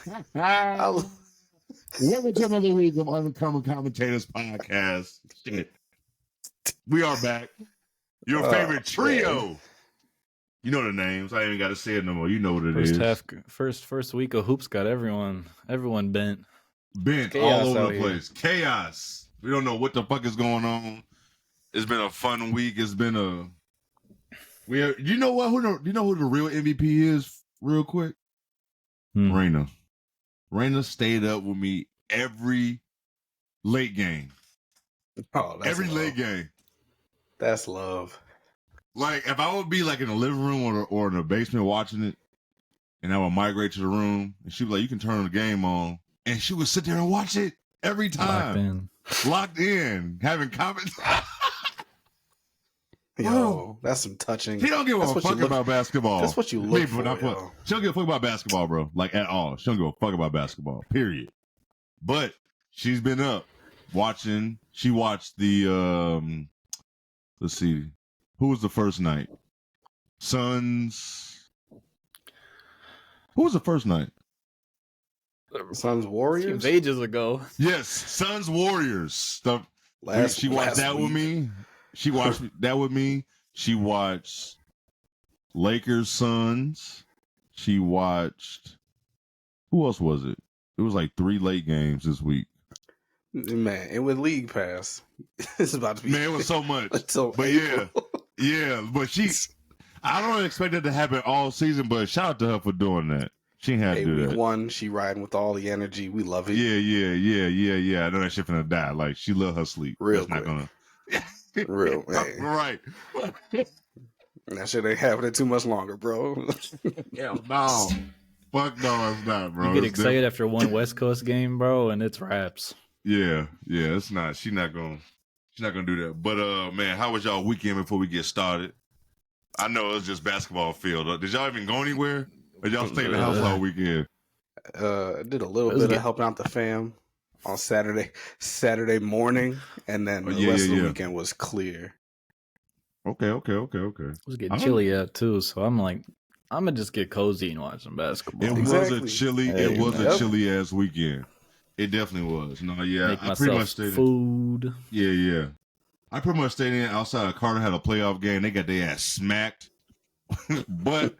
Welcome to another week of Uncommon Commentators podcast. Shit. We are back. Your favorite trio. Man. You know the names. I ain't even got to say it no more. You know what it is. First week of hoops got everyone bent. Bent all over the place. Chaos. We don't know what the fuck is going on. It's been a fun week. It's been you know what? You know who the real MVP is? Real quick, Raina. Raina stayed up with me every late game. Oh, that's every love. Late game. That's love. Like if I would be like in the living room or in the basement watching it, and I would migrate to the room, and she'd be like, "You can turn the game on," and she would sit there and watch it every time. Locked in, having comments. Yo, that's some touching. He don't give a fuck about basketball. That's what you look for. She don't give a fuck about basketball, bro. Like at all. She don't give a fuck about basketball. Period. But she's been up watching. She watched the let's see, who was the first night? Suns. Who was the first night? Suns Warriors? Ages ago. Yes, Suns Warriors. She watched that with me. She watched that with me. She watched Lakers Suns. She watched, who else was it? It was like 3 late games this week. Man, and with League Pass, it's about to be. Man, it was so much. But yeah. But I don't expect that to happen all season. But shout out to her for doing that. She had to do that. One, she riding with all the energy. We love it. Yeah. I know that shit finna die. Like she love her sleep. Real quick. Not gonna. Real, man. Right. That shit ain't happening too much longer, bro. Hell no. Fuck no, it's not, bro. You get excited after one West Coast game, bro, and it's wraps. Yeah, it's not. She's not gonna do that. But man, how was y'all weekend before we get started? I know it was just basketball field. Did y'all even go anywhere? Or y'all stay in the house all weekend? Did a little bit of helping out the fam on Saturday morning, and then the rest of the weekend was clear. Okay. It was getting chilly out too, so I'm like, I'm gonna just get cozy and watch some basketball. It was a chilly ass weekend. It definitely was. No, yeah, I pretty much stayed food. Yeah. I pretty much stayed in outside. Carter had a playoff game. They got their ass smacked, but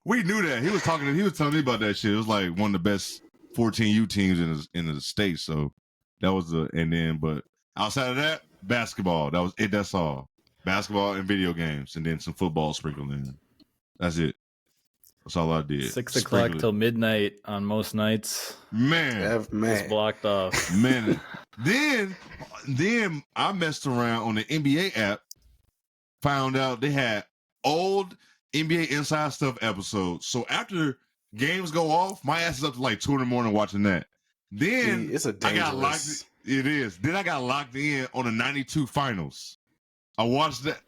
we knew that. He was telling me about that shit. It was like one of the best 14U teams in the state. So that was but outside of that, basketball. That was it. That's all. Basketball and video games, and then some football sprinkled in. That's it. That's all I did. 6 o'clock till midnight on most nights. Man. It's blocked off. Man. Then I messed around on the NBA app, found out they had old NBA Inside Stuff episodes. So after games go off, my ass is up to like 2 a.m. watching that. Then it's a dangerous. I got locked. It is. Then I got locked in on the 92 finals. I watched that.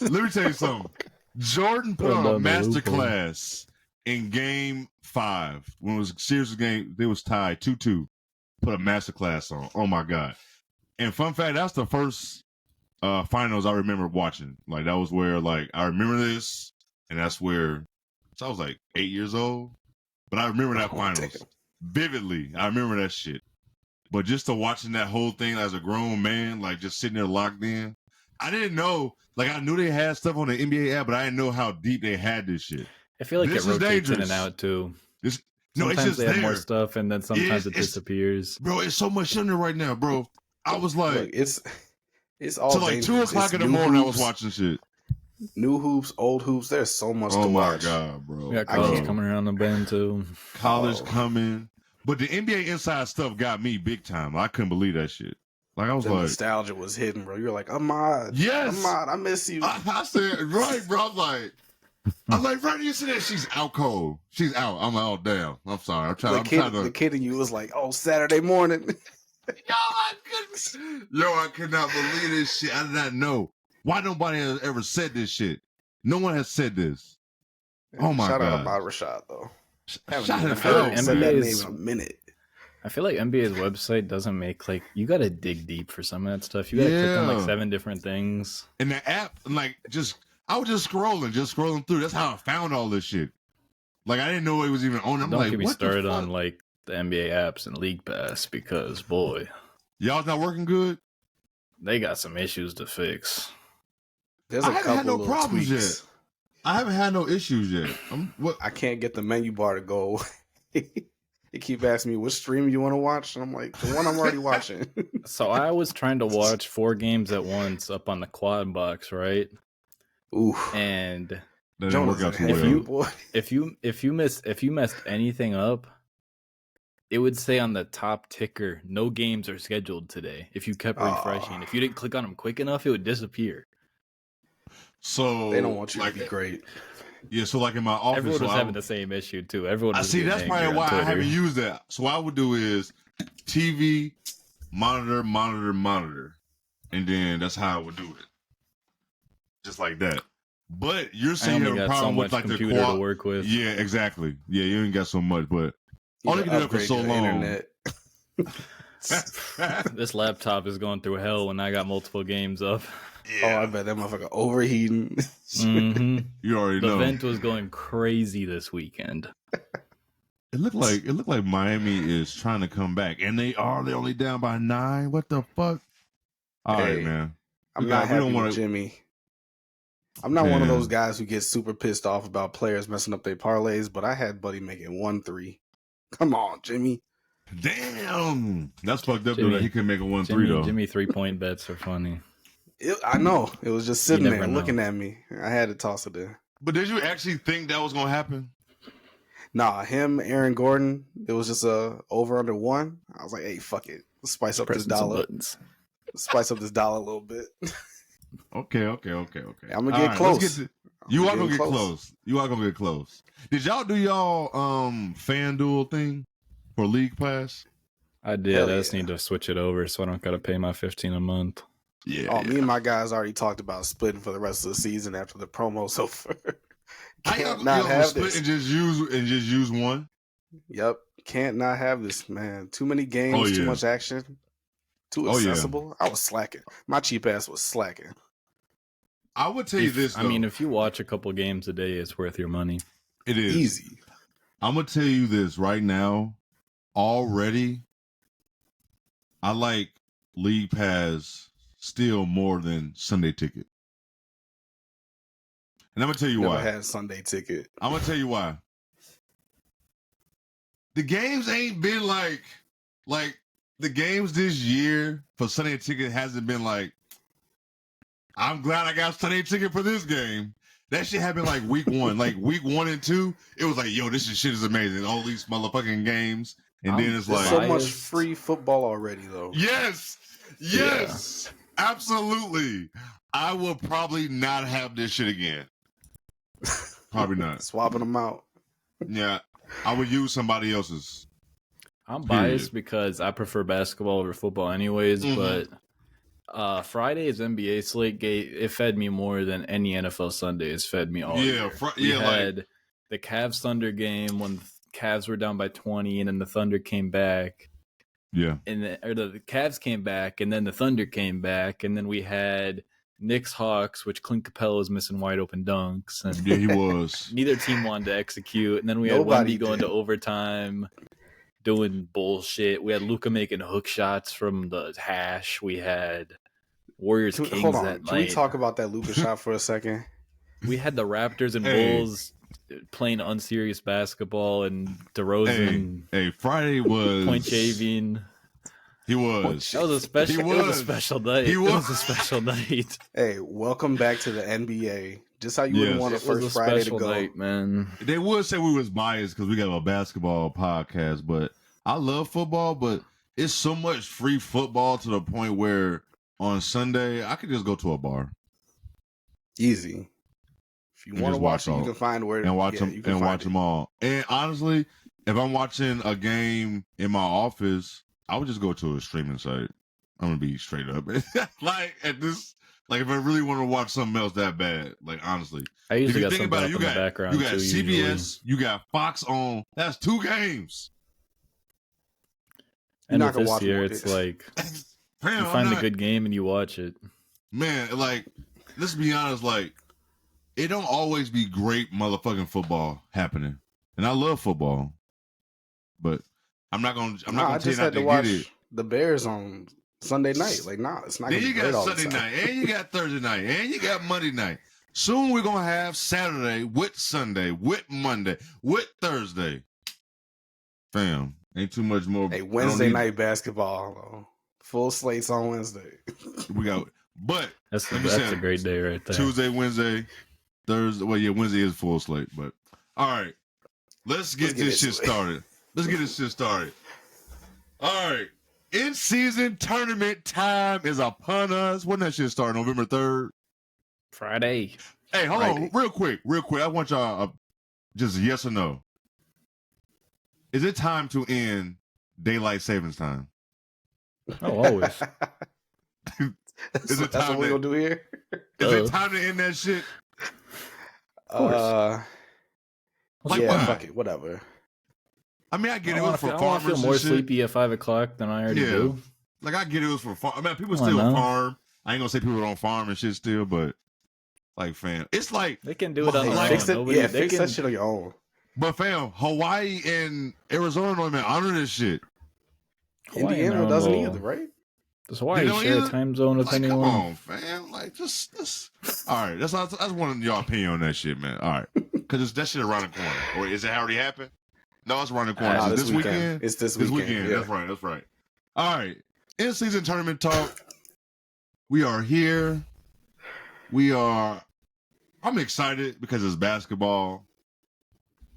Let me tell you something. Jordan put on a masterclass in game 5. When it was a series of game, they was tied 2-2. Put a masterclass on. Oh my God. And fun fact, that's the first finals I remember watching. Like that was where like I remember this, and that's where so I was like 8 years old. But I remember that finals vividly. I remember that shit. But just to watching that whole thing as a grown man, like just sitting there locked in, I didn't know. Like I knew they had stuff on the NBA app, but I didn't know how deep they had this shit. I feel like it rotates in and out too. Sometimes it's just they have more stuff, and then sometimes it disappears. Bro, it's so much in there right now, bro. I was like, look, it's all so like 2 o'clock in the morning. Hoops, I was watching shit. New hoops, old hoops. There's so much to watch. Oh my God, bro. We got college coming around the bend too. College coming, but the NBA Inside Stuff got me big time. I couldn't believe that shit. Like I was like, nostalgia was hidden, bro. You're like, Ahmad. Yes, Ahmad, I miss you. I said, right, bro. I'm like, right, you said she's out cold. She's out. I'm like, oh damn. I'm sorry. The kid in you was like, oh, Saturday morning. I could not believe this shit. I did not know. Why nobody has ever said this shit? No one has said this. Oh my God. Shout out about Rashad though. Shout out to said that name in a minute. I feel like NBA's website doesn't make like you gotta dig deep for some of that stuff. You gotta click on like 7 different things. And the app, like I was just scrolling through. That's how I found all this shit. Like, I didn't know it was even on. I'm Don't like, get me what started the fuck? on like the NBA apps and League Pass because boy, Y'all's not working good. they got some issues to fix. There's I a haven't couple had no little problems tweaks. yet. I haven't had no issues yet. I can't get the menu bar to go away. They keep asking me which stream you want to watch, and I'm like, the one I'm already watching. So I was trying to watch 4 games at once up on the quad box, right? Ooh, And that didn't work out too well. if you messed anything up, it would say on the top ticker, no games are scheduled today. If you kept refreshing, if you didn't click on them quick enough, it would disappear. So they don't want you like, to be great. Yeah, so like in my office, everyone was having the same issue too. Everyone. I see. That's probably why I haven't used that. So what I would do is TV, monitor, and then that's how I would do it, just like that. But you're saying you have a problem with like the computer to work with. Yeah, exactly. Yeah, you ain't got so much, but only can do that for so long. This laptop is going through hell when I got multiple games up. Yeah. Oh, I bet that motherfucker overheating. Mm-hmm. You already know. The vent was going crazy this weekend. It looked like Miami is trying to come back, and they're only down by 9. What the fuck? All right, man. I'm not happy with Jimmy. I'm not one of those guys who gets super pissed off about players messing up their parlays, but I had Buddy making 1-3. Come on, Jimmy. Damn, that's fucked up. Jimmy, he can make a 1-3 though. Jimmy 3-point bets are funny. I know. It was just sitting there looking at me. I had to toss it in. But did you actually think that was gonna happen? Nah, Aaron Gordon. It was just a over under 1. I was like, hey, fuck it. Let's spice up this dollar. Spice up this dollar a little bit. Okay. I'm gonna get close. You are gonna get close. You are gonna get close. Did y'all do y'all FanDuel thing for League Pass? I did. I just need to switch it over so I don't gotta pay my $15 a month. Yeah. Me and my guys already talked about splitting for the rest of the season after the promo's over. Can't not have this. And just use one. Yep. Can't not have this, man. Too many games, too much action, too accessible. I was slacking. My cheap ass was slacking. I would tell you this, though. I mean, if you watch a couple games a day, it's worth your money. It is. Easy. I'm going to tell you this right now. Already, I like League Pass still more than Sunday Ticket. And I'm going to tell you why. Never had Sunday Ticket. I'm going to tell you why. The games ain't been like the games this year for Sunday Ticket hasn't been like, I'm glad I got Sunday Ticket for this game. That shit happened like week 1. Like week 1 and 2, it was like, yo, this shit is amazing. All these motherfucking games. And then it's like so much free football already, though. Yes. Yeah. Absolutely. I will probably not have this shit again. Probably not. Swapping them out. Yeah. I would use somebody else's. I'm biased because I prefer basketball over football anyways, but Friday's NBA slate it fed me more than any NFL Sunday has fed me all year. We had the Cavs Thunder game when the Cavs were down by 20 and then the Thunder came back. Yeah. And the Cavs came back and then the Thunder came back and then we had Knicks Hawks, which Clint Capella was missing wide open dunks. And yeah, he was. Neither team wanted to execute. And then we had Wemby going to overtime doing bullshit. We had Luka making hook shots from the hash. We had Warriors Kings that night. Can we talk about that Luka shot for a second? We had the Raptors and Bulls playing unserious basketball and DeRozan. Hey, Friday was point shaving. He was. That was a special. It was a special night. It was a special night. Hey, welcome back to the NBA. Just how you wouldn't want the first Friday to go, night, man. They would say we was biased because we got a basketball podcast, but I love football. But it's so much free football to the point where on Sunday I could just go to a bar. Easy. If you want to watch it, you can find where and watch them and watch them all. And honestly, if I'm watching a game in my office, I would just go to a streaming site. I'm gonna be straight up. Like at this, like if I really want to watch something else that bad, like honestly, I usually got something up in the background. You got CBS, you got Fox on. That's 2 games. And with this year, it's like you find a good game and you watch it. Man, like let's be honest, like it don't always be great motherfucking football happening. and I love football, but I'm not gonna tell you not to watch get it. The Bears on Sunday night. Like, it's not. Then you got Sunday all night, and you got Thursday night, and you got Monday night. Soon we're gonna have Saturday with Sunday, with Monday, with Thursday. Fam, ain't too much more. Hey, Wednesday night basketball, though. Full slates on Wednesday. We got, but that's a great day right there. Tuesday, Wednesday, Thursday. Well, yeah, Wednesday is full slate, but all right, let's get this shit started. All right, in-season tournament time is upon us. When that shit start? November 3rd, Friday. Hey, hold on, real quick. I want y'all just yes or no. Is it time to end daylight savings time? Oh, always. Is it time? That's what we're gonna do here. Is it time to end that shit? Of course. Fuck it, whatever. I mean, I get it was for farmers. I feel more sleepy at 5 o'clock than I already do. Like, I get it was for farm. I mean, people still farm. I ain't gonna say people don't farm and shit still, but like, fam, it's like they can do it on their own. Fix that shit on your own. But fam, Hawaii and Arizona don't even honor this shit. Indiana doesn't either, right? Does Hawaii share a time zone with anyone? Come on, fam. Like, just all right. That's one of y'all opinion on that shit, man. All right, because that shit around the corner. Or is it already happened? No, it's around the corner. Is this weekend? It's this weekend. Yeah. That's right. All right. In-season tournament talk. We are here. I'm excited because it's basketball.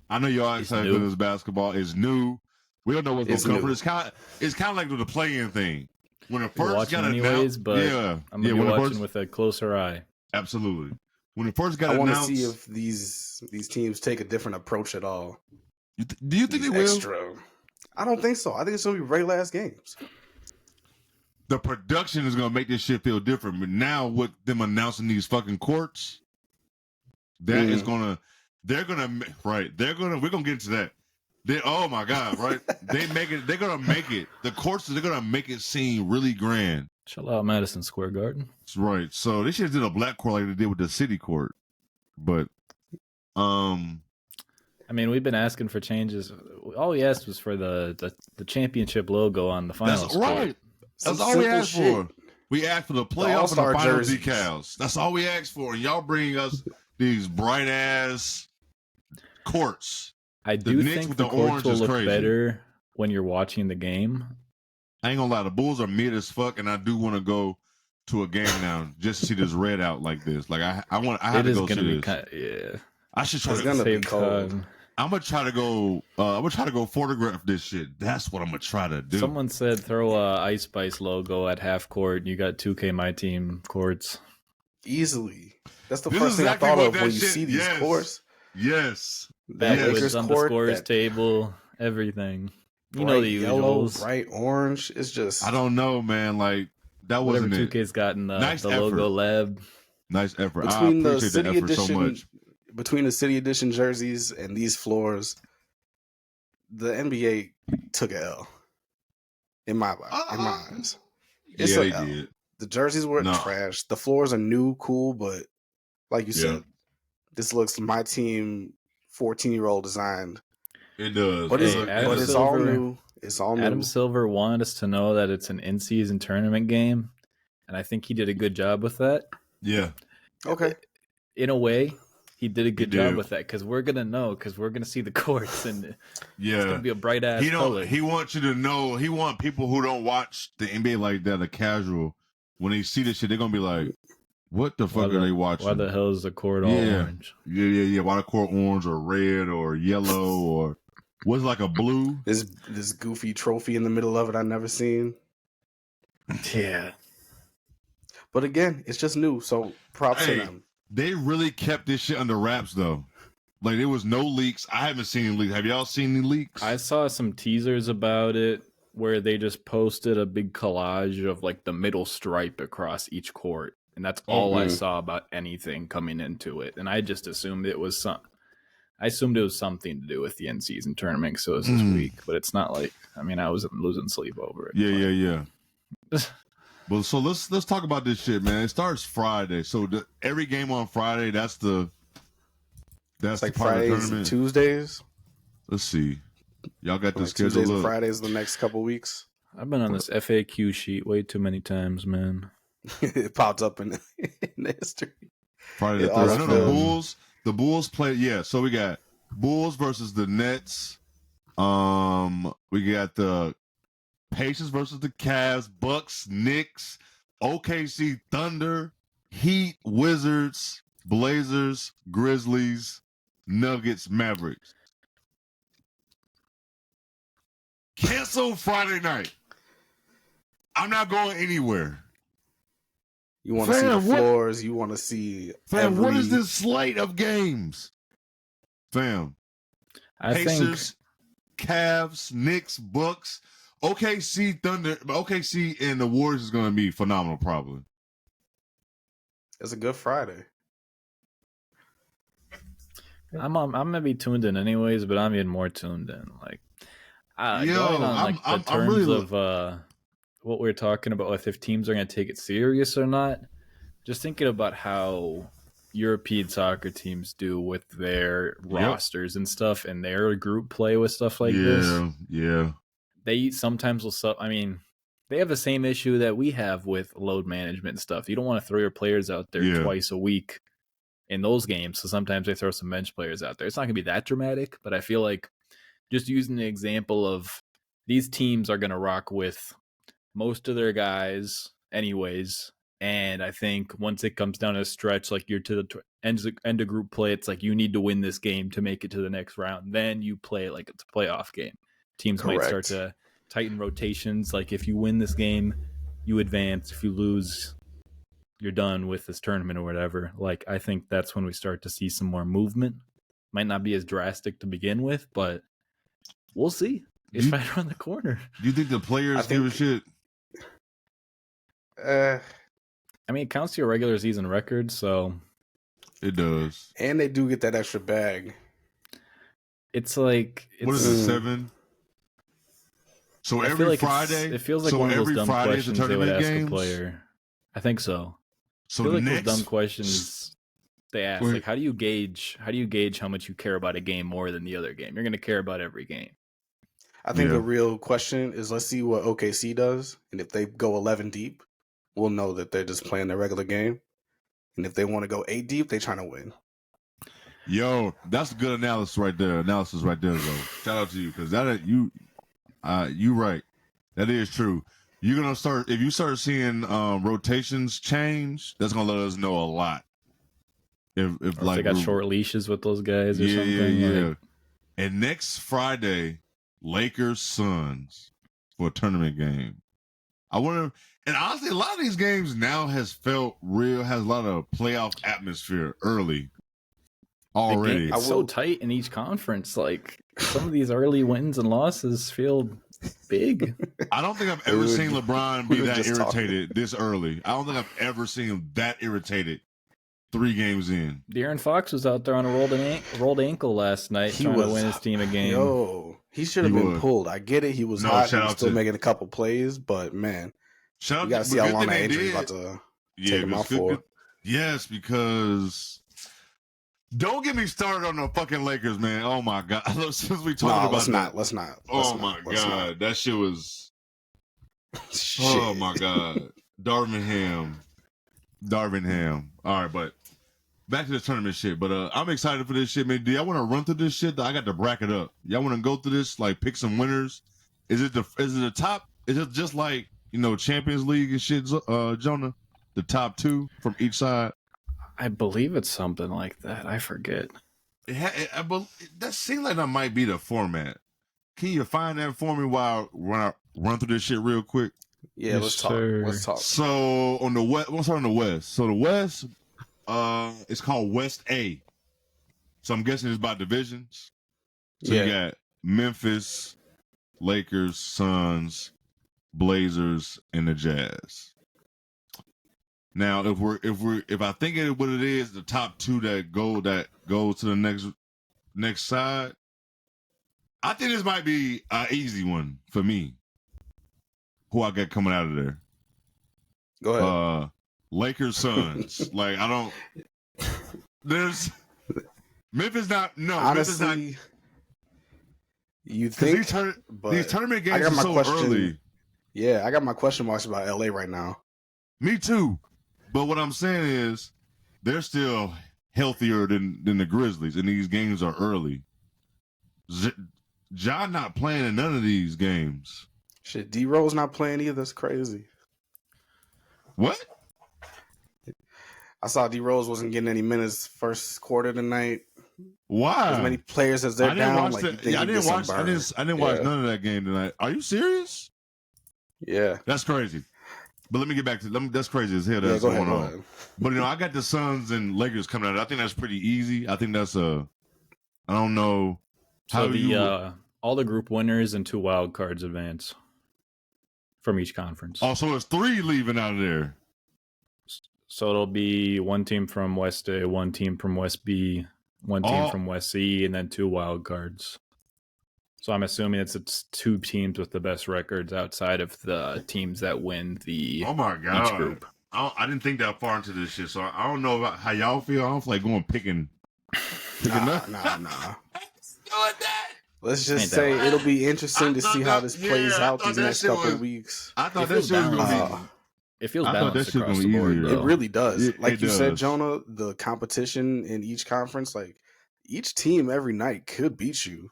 I know y'all excited because it's basketball. It's new. We don't know what's going to come. It's kind of like with the play-in thing. When it first got announced, but I'm going to be watching with a closer eye. Absolutely. When it first got announced. I want to see if these teams take a different approach at all. Do you think they will? I don't think so. I think it's going to be regular ass games. The production is going to make this shit feel different. But now with them announcing these fucking courts, that is going to, we're going to get into that. Oh my God, right? They're going to make it. The courts, they're going to make it seem really grand. Chill out, Madison Square Garden. That's right. So they should have did a black court like they did with the city court. But, I mean, we've been asking for changes. All we asked was for the championship logo on the finals. That's right. That's all we asked for. We asked for the playoff and the final decals. That's all we asked for. And y'all bring us these bright ass courts. I do think the courts will look better when you're watching the game. I ain't gonna lie, the Bulls are mid as fuck, and I do want to go to a game now just to see this red out like this. Like I have to go see this. I should try to be cold. I'm gonna try to go. Photograph this shit. That's what I'm gonna try to do. Someone said throw a Ice Spice logo at half court. You got 2K My Team courts easily. That's the first thing I thought of when you see these courts. Yes, Backwoods on the scores table, everything. You know the usuals. Yellow, bright orange. It's just I don't know, man. Like that wasn't whatever 2K's gotten the logo lab. Nice effort. I appreciate the effort so much. Between the City Edition jerseys and these floors, the NBA took an L. In my eyes. It's they did. The jerseys were trash. The floors are new, cool, but like you said, this looks my team 14-year-old designed. It does. But it's all new. It's all new. Adam Silver wanted us to know that it's an in-season tournament game, and I think he did a good job with that. Yeah. Okay. In a way, he did a good job with that because we're gonna know because we're gonna see the courts and it's gonna be a bright ass color. He wants you to know. He want people who don't watch the NBA like that, a casual, when they see this shit, they're gonna be like, "What the fuck are they watching? Why the hell is the court all orange? Yeah. Why the court orange or red or yellow or what's like a blue? This goofy trophy in the middle of it I never seen. Yeah, but again, it's just new, so props to them. They really kept this shit under wraps, though. Like, there was no leaks. I haven't seen any leaks. Have y'all seen any leaks? I saw some teasers about it where they just posted a big collage of, like, the middle stripe across each court. And that's all I saw about anything coming into it. And I just assumed it was something to do with the in-season tournament, so it was this week. But it's not like, I mean, I wasn't losing sleep over it. Yeah. Well, so let's talk about this shit, man. It starts Friday, so every game on Friday. That's like the part Fridays of the tournament. And Tuesdays. Let's see. Y'all got the like schedule Tuesdays up. and Fridays the next couple weeks. I've been on this FAQ sheet way too many times, man. It popped up in the history. Friday the 3rd. No, the Bulls play. Yeah, so we got Bulls versus the Nets. We got the Pacers versus the Cavs, Bucks, Knicks, OKC Thunder, Heat, Wizards, Blazers, Grizzlies, Nuggets, Mavericks. Cancel Friday night. I'm not going anywhere. You want to see the floors. You want to see what is this slate of games? Fam. Pacers, Cavs, Knicks, Bucks, OKC, Thunder. OKC and the Warriors is going to be phenomenal, probably. It's a good Friday. I'm gonna be tuned in anyways, but I'm even more tuned in. Like, going on like the terms of what we're talking about, if teams are gonna take it serious or not. Just thinking about how European soccer teams do with their rosters and stuff, and their group play with stuff like this. Yeah. They sometimes will. I mean, they have the same issue that we have with load management and stuff. You don't want to throw your players out there twice a week in those games, so sometimes they throw some bench players out there. It's not going to be that dramatic, but I feel like just using the example of these teams are going to rock with most of their guys anyways, and I think once it comes down to a stretch, like you're to the end of group play, it's like you need to win this game to make it to the next round. Then you play it like it's a playoff game. Teams might start to tighten rotations. Like if you win this game, you advance. If you lose, you're done with this tournament or whatever. Like I think that's when we start to see some more movement. Might not be as drastic to begin with, but we'll see. It's right around the corner. Do you think the players give a shit? I mean, it counts to your regular season record, so it does. And they do get that extra bag. It's like what is it, 7? So every Friday, it feels like one of those dumb questions they would ask a player. I think so. So I feel like those dumb questions they ask, like how do you gauge how much you care about a game more than the other game? You're going to care about every game. I think the real question is, let's see what OKC does, and if they go 11 deep, we'll know that they're just playing their regular game. And if they want to go 8 deep, they're trying to win. Yo, that's a good analysis right there. Though. Shout out to you, because you right. That is true. You're gonna start if you start seeing rotations change. That's gonna let us know a lot. If like they got short leashes with those guys or something. Yeah. And next Friday, Lakers Suns for a tournament game. I wonder. And honestly, a lot of these games now has felt real. Has a lot of playoff atmosphere early. Already, it's so tight in each conference. Like some of these early wins and losses feel big. I don't think I've ever seen LeBron be that irritated this early. I don't think I've ever seen him that irritated 3 games in. De'Aaron Fox was out there on a rolled ankle last night trying to win his team a game. Yo, he should have been pulled. I get it. He was hot. He was still making a couple plays, but man, you got to see how long that injury is about to take him out for. Yes, because. Don't get me started on the fucking Lakers, man. Oh my god! Since we talking about let's not. Oh my god, that shit was. Oh my god, Darvin Ham. All right, but back to the tournament shit. But I'm excited for this shit, man. Do y'all want to run through this shit? I got to bracket up. Y'all want to go through this, like pick some winners? Is it the top? Is it just like Champions League and shit, Jonah? The top 2 from each side. I believe it's something like that. I forget. That seems like that might be the format. Can you find that for me while I run through this shit real quick? Yeah, let's talk. So on the west, we'll start on the west. So the west, it's called West A. So I'm guessing it's by divisions. So you got Memphis, Lakers, Suns, Blazers, and the Jazz. Now, if I think of what it is, the top 2 that go to the next side, I think this might be an easy one for me. Who I got coming out of there? Go ahead. Lakers, Suns. Like I don't. There's Memphis not. No, honestly, Memphis You think? These tournament games are so early. Yeah, I got my question marks about LA right now. Me too. But what I'm saying is they're still healthier than the Grizzlies, and these games are early. John not playing in none of these games. Shit, D-Rose not playing either. That's crazy. What? I saw D-Rose wasn't getting any minutes first quarter tonight. Why? As many players as they're down. Like, I didn't watch none of that game tonight. Are you serious? Yeah. That's crazy. But let me get back to that's crazy as hell. That's going on. But I got the Suns and Lakers coming out. I think that's pretty easy. I think that's I don't know. So all the group winners and 2 wild cards advance from each conference. Oh, so it's 3 leaving out of there. So it'll be 1 team from West A, 1 team from West B, 1 team from West C, and then 2 wild cards. So I'm assuming it's 2 teams with the best records outside of the teams that win the oh my god each group. I didn't think that far into this shit, so I don't know about how y'all feel. I don't feel like going picking nah. Let's just say it'll be interesting to see how this plays out these next couple of weeks. I thought that shit was gonna be. It feels balanced across the board. It really does. Like you said, Jonah, the competition in each conference, like each team every night could beat you.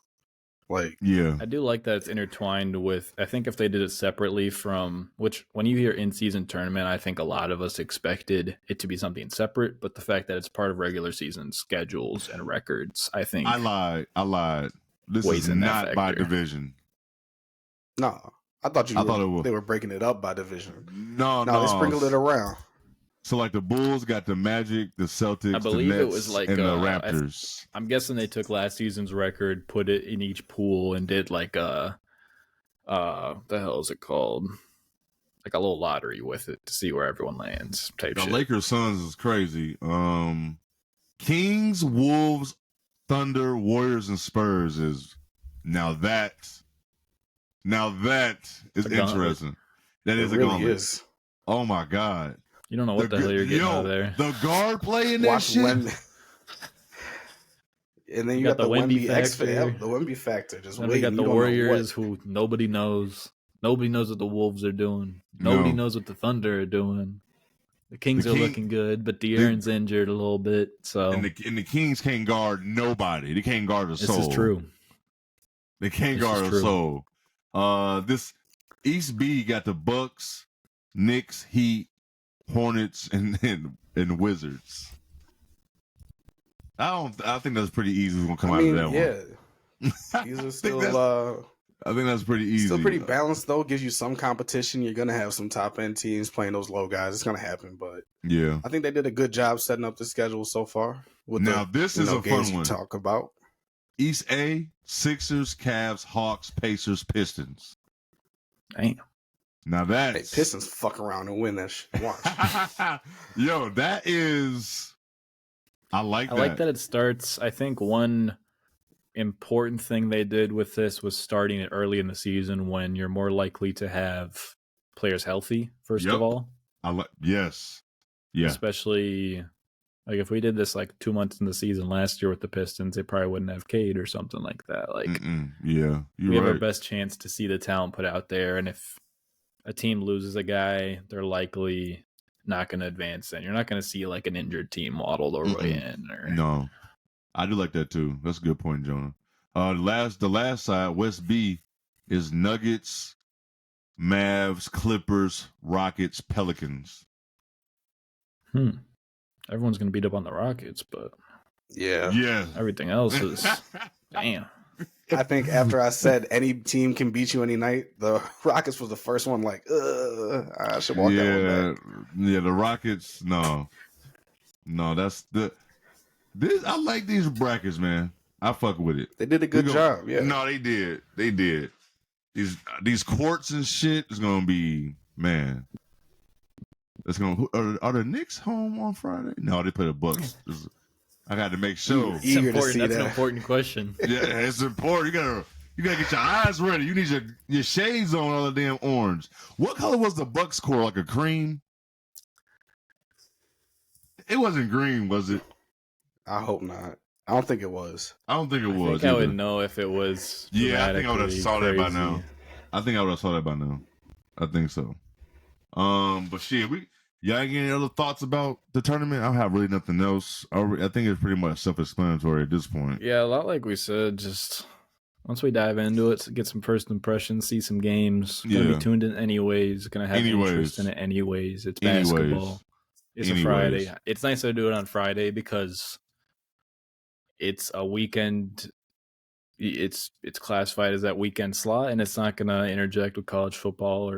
Like, yeah, I do like that it's intertwined with. I think if they did it separately from which, when you hear in-season tournament, I think a lot of us expected it to be something separate. But the fact that it's part of regular season schedules and records, I think I lied. This is not by division. No, I thought they were breaking it up by division. No, they sprinkled it around. So like the Bulls got the Magic, the Celtics, I believe the Nets, it was like and the Raptors. I'm guessing they took last season's record, put it in each pool, and did like the hell is it called? Like a little lottery with it to see where everyone lands. Type the shit. Lakers Suns is crazy. Kings, Wolves, Thunder, Warriors, and Spurs is now that is interesting. That is a gauntlet. Is. Oh my god. You don't know what the hell you're getting out of there. The guard playing that shit. And then you got the Wemby factor. The Wemby factor. Just wait. We got the Warriors who nobody knows. Nobody knows what the Wolves are doing. Nobody knows what the Thunder are doing. The Kings are looking good, but De'Aaron's injured a little bit. So and the Kings can't guard nobody. They can't guard a soul. This is true. They can't guard a soul. This East B got the Bucks, Knicks, Heat, Hornets, and Wizards. I think that's pretty easy. We're gonna come out of that one. These are still. I think that's pretty easy. Still pretty balanced though. Gives you some competition. You're gonna have some top end teams playing those low guys. It's gonna happen, but yeah, I think they did a good job setting up the schedule so far. This is a fun one. Talk about East A: Sixers, Cavs, Hawks, Pacers, Pistons. Damn. Now that's Pistons fuck around and win that shit. Watch. Yo, that is. I like that it starts. I think one important thing they did with this was starting it early in the season when you're more likely to have players healthy. First of all, yes, yeah. Especially like if we did this like 2 months in the season last year with the Pistons, they probably wouldn't have Cade or something like that. Like, yeah, we have our best chance to see the talent put out there, and if a team loses a guy, they're likely not going to advance. And you're not going to see like an injured team waddle their way in. No, I do like that too. That's a good point, Jonah. The last side, West B, is Nuggets, Mavs, Clippers, Rockets, Pelicans. Everyone's going to beat up on the Rockets, but yeah, everything else is damn. I think after I said any team can beat you any night, the Rockets was the first one. Like, I should walk that one back. Yeah, the Rockets. No, that's this. I like these brackets, man. I fuck with it. They did a good job. Yeah. No, they did. These courts and shit is gonna be, man. It's gonna. Are the Knicks home on Friday? No, they play the Bucks. I got to make sure. That's an important question. Yeah, it's important. You gotta get your eyes ready. You need your shades on all the damn orange. What color was the Bucks core? Like a cream? It wasn't green, was it? I hope not. I don't think it was. I don't think it was. I think I would know if it was. Yeah, I think I would have saw that by now. I think so. But shit, y'all get any other thoughts about the tournament? I have really nothing else. I think it's pretty much self-explanatory at this point. Yeah, a lot like we said. Just once we dive into it, get some first impressions, see some games. Gonna be tuned in anyways. Gonna have interest in it anyways. It's basketball. It's a Friday. It's nice to do it on Friday because it's a weekend. It's classified as that weekend slot, and it's not going to interject with college football.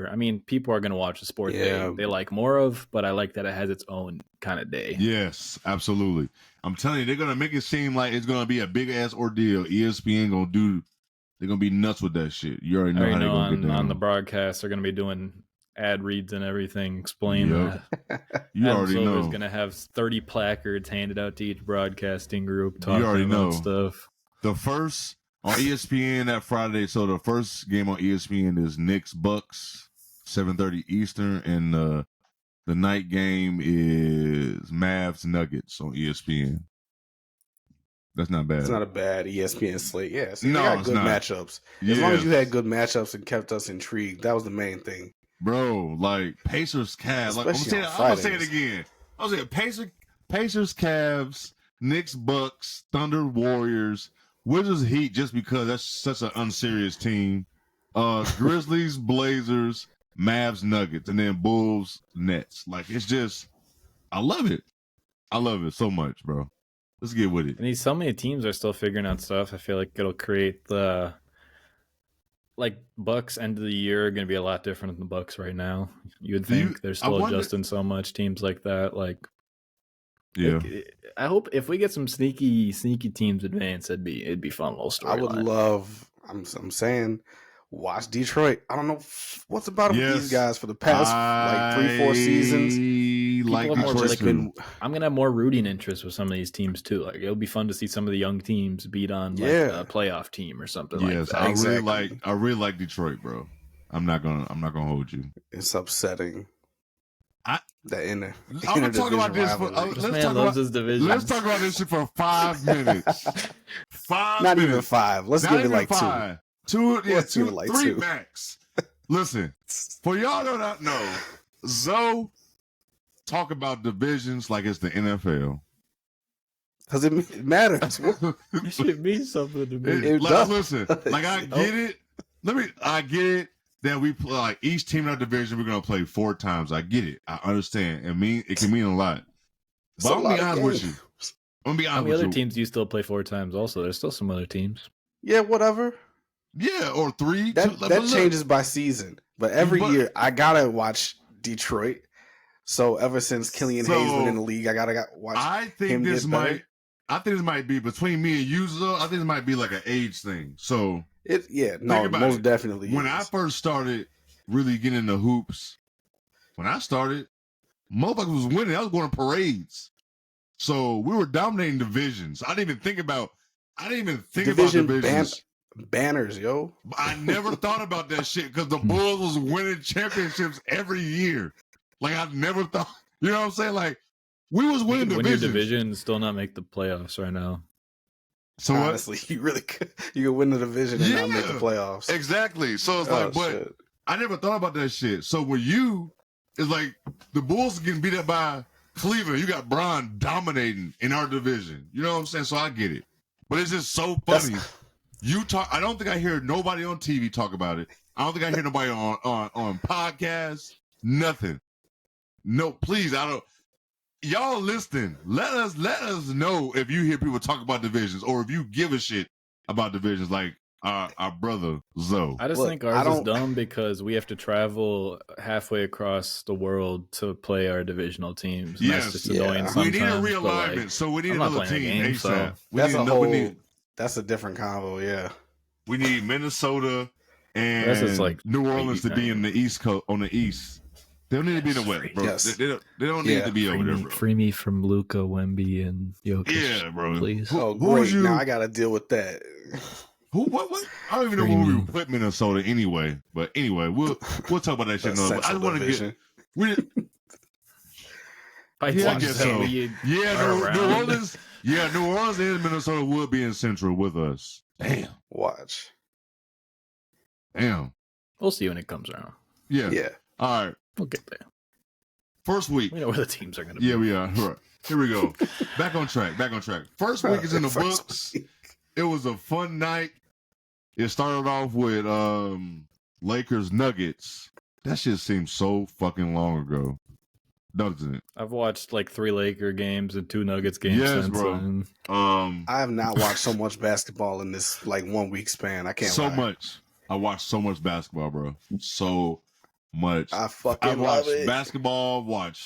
People are going to watch the sport they like more of, but I like that it has its own kind of day. Yes, absolutely. I'm telling you, they're going to make it seem like it's going to be a big-ass ordeal. ESPN they're going to be nuts with that shit. You already know how they're going to get down. On the broadcast, they're going to be doing ad reads and everything, explain that. You already know. Silver's going to have 30 placards handed out to each broadcasting group talking about stuff. The first... On ESPN that Friday, so the first game on ESPN is Knicks Bucks, 7:30 Eastern, and the night game is Mavs Nuggets on ESPN. That's not bad. It's not a bad ESPN slate. Yeah, so no, got good matchups. As long as you had good matchups and kept us intrigued, that was the main thing. Bro, like Pacers, Cavs. Like, I'm gonna say it again. I was saying Pacers, Cavs, Knicks, Bucks, Thunder, Warriors. Wizards, Heat, just because that's such an unserious team. Grizzlies, Blazers, Mavs, Nuggets, and then Bulls, Nets. Like, it's just, I love it. I love it so much, bro. Let's get with it. And so many teams are still figuring out stuff. I feel like it'll create the, Bucks end of the year are going to be a lot different than the Bucks right now. You would think they're still adjusting so much. Teams like that, yeah. I hope if we get some sneaky teams advance, it'd be fun little story. I would love. I'm saying, watch Detroit. I don't know what's about these guys for the past 3-4 seasons. I'm gonna have more rooting interest with some of these teams too. Like it'll be fun to see some of the young teams beat on a playoff team or something like that. I really like Detroit, bro. I'm not gonna hold you. It's upsetting. I'm gonna talk about this. Let's talk about this shit for 5 minutes. Not even 5. Let's give it 2. 3 max. Listen, for y'all that don't know, Zoe talk about divisions like it's the NFL. Because it matters. It should mean something to me. Listen, I get it. I get it. That we play each team in our division, we're gonna play 4 times. I get it. I understand. It can mean a lot. But I'm gonna be honest with you. How many other teams do you still play 4 times? Also, there's still some other teams. Yeah, whatever. Yeah, or 3. That changes by season. But every year, I gotta watch Detroit. So ever since Killian Hayes been in the league, I gotta watch. I think this might be between me and you, Zoe. I think this might be like an age thing. So. Most definitely. When I first started really getting into hoops, motherfuckers was winning. I was going to parades. So we were dominating divisions. I didn't even think about divisions. Banners, yo. I never thought about that shit because the Bulls was winning championships every year. Like I never thought, you know what I'm saying? Like we was winning divisions. Your division still not make the playoffs right now. So honestly, you really could. You could win the division and not make the playoffs. Exactly. So it's shit. I never thought about that shit. So with you, it's like the Bulls getting beat up by Cleveland. You got Bron dominating in our division. You know what I'm saying? So I get it. But it's just so funny. I don't think I hear nobody on TV talk about it. I don't think I hear nobody on podcasts. Nothing. No, please. I don't. Y'all listening, let us know if you hear people talk about divisions or if you give a shit about divisions like our brother Zoe. I just think ours is dumb because we have to travel halfway across the world to play our divisional teams. And that's just annoying sometimes. We need a realignment, so we need another team ASAP. That's a different combo, yeah. We need Minnesota and New Orleans to be in the East Coast on the East. They don't need to be in the West, bro. Yes. They don't need to be over there, bro. Free me from Luka, Wemby, and Jokic. Yeah, bro. Please. Great. Now I got to deal with that. Who? What? I don't even know who we put Minnesota anyway. But anyway, we'll talk about that shit. I just want to get. New Yeah, New Orleans and Minnesota would be in Central with us. Damn. Watch. Damn. We'll see when it comes around. Yeah. All right. We'll get there. First week. We know where the teams are going to be. Yeah, we are. All right. Here we go. Back on track. First week is in the books. It was a fun night. It started off with Lakers Nuggets. That shit seems so fucking long ago. Doesn't it? I've watched like 3 Laker games and 2 Nuggets games since. Bro. And... I have not watched so much basketball in this like 1 week span. I can't lie. Much. I watched so much basketball, bro. So much. I fucking I've watched love it. basketball.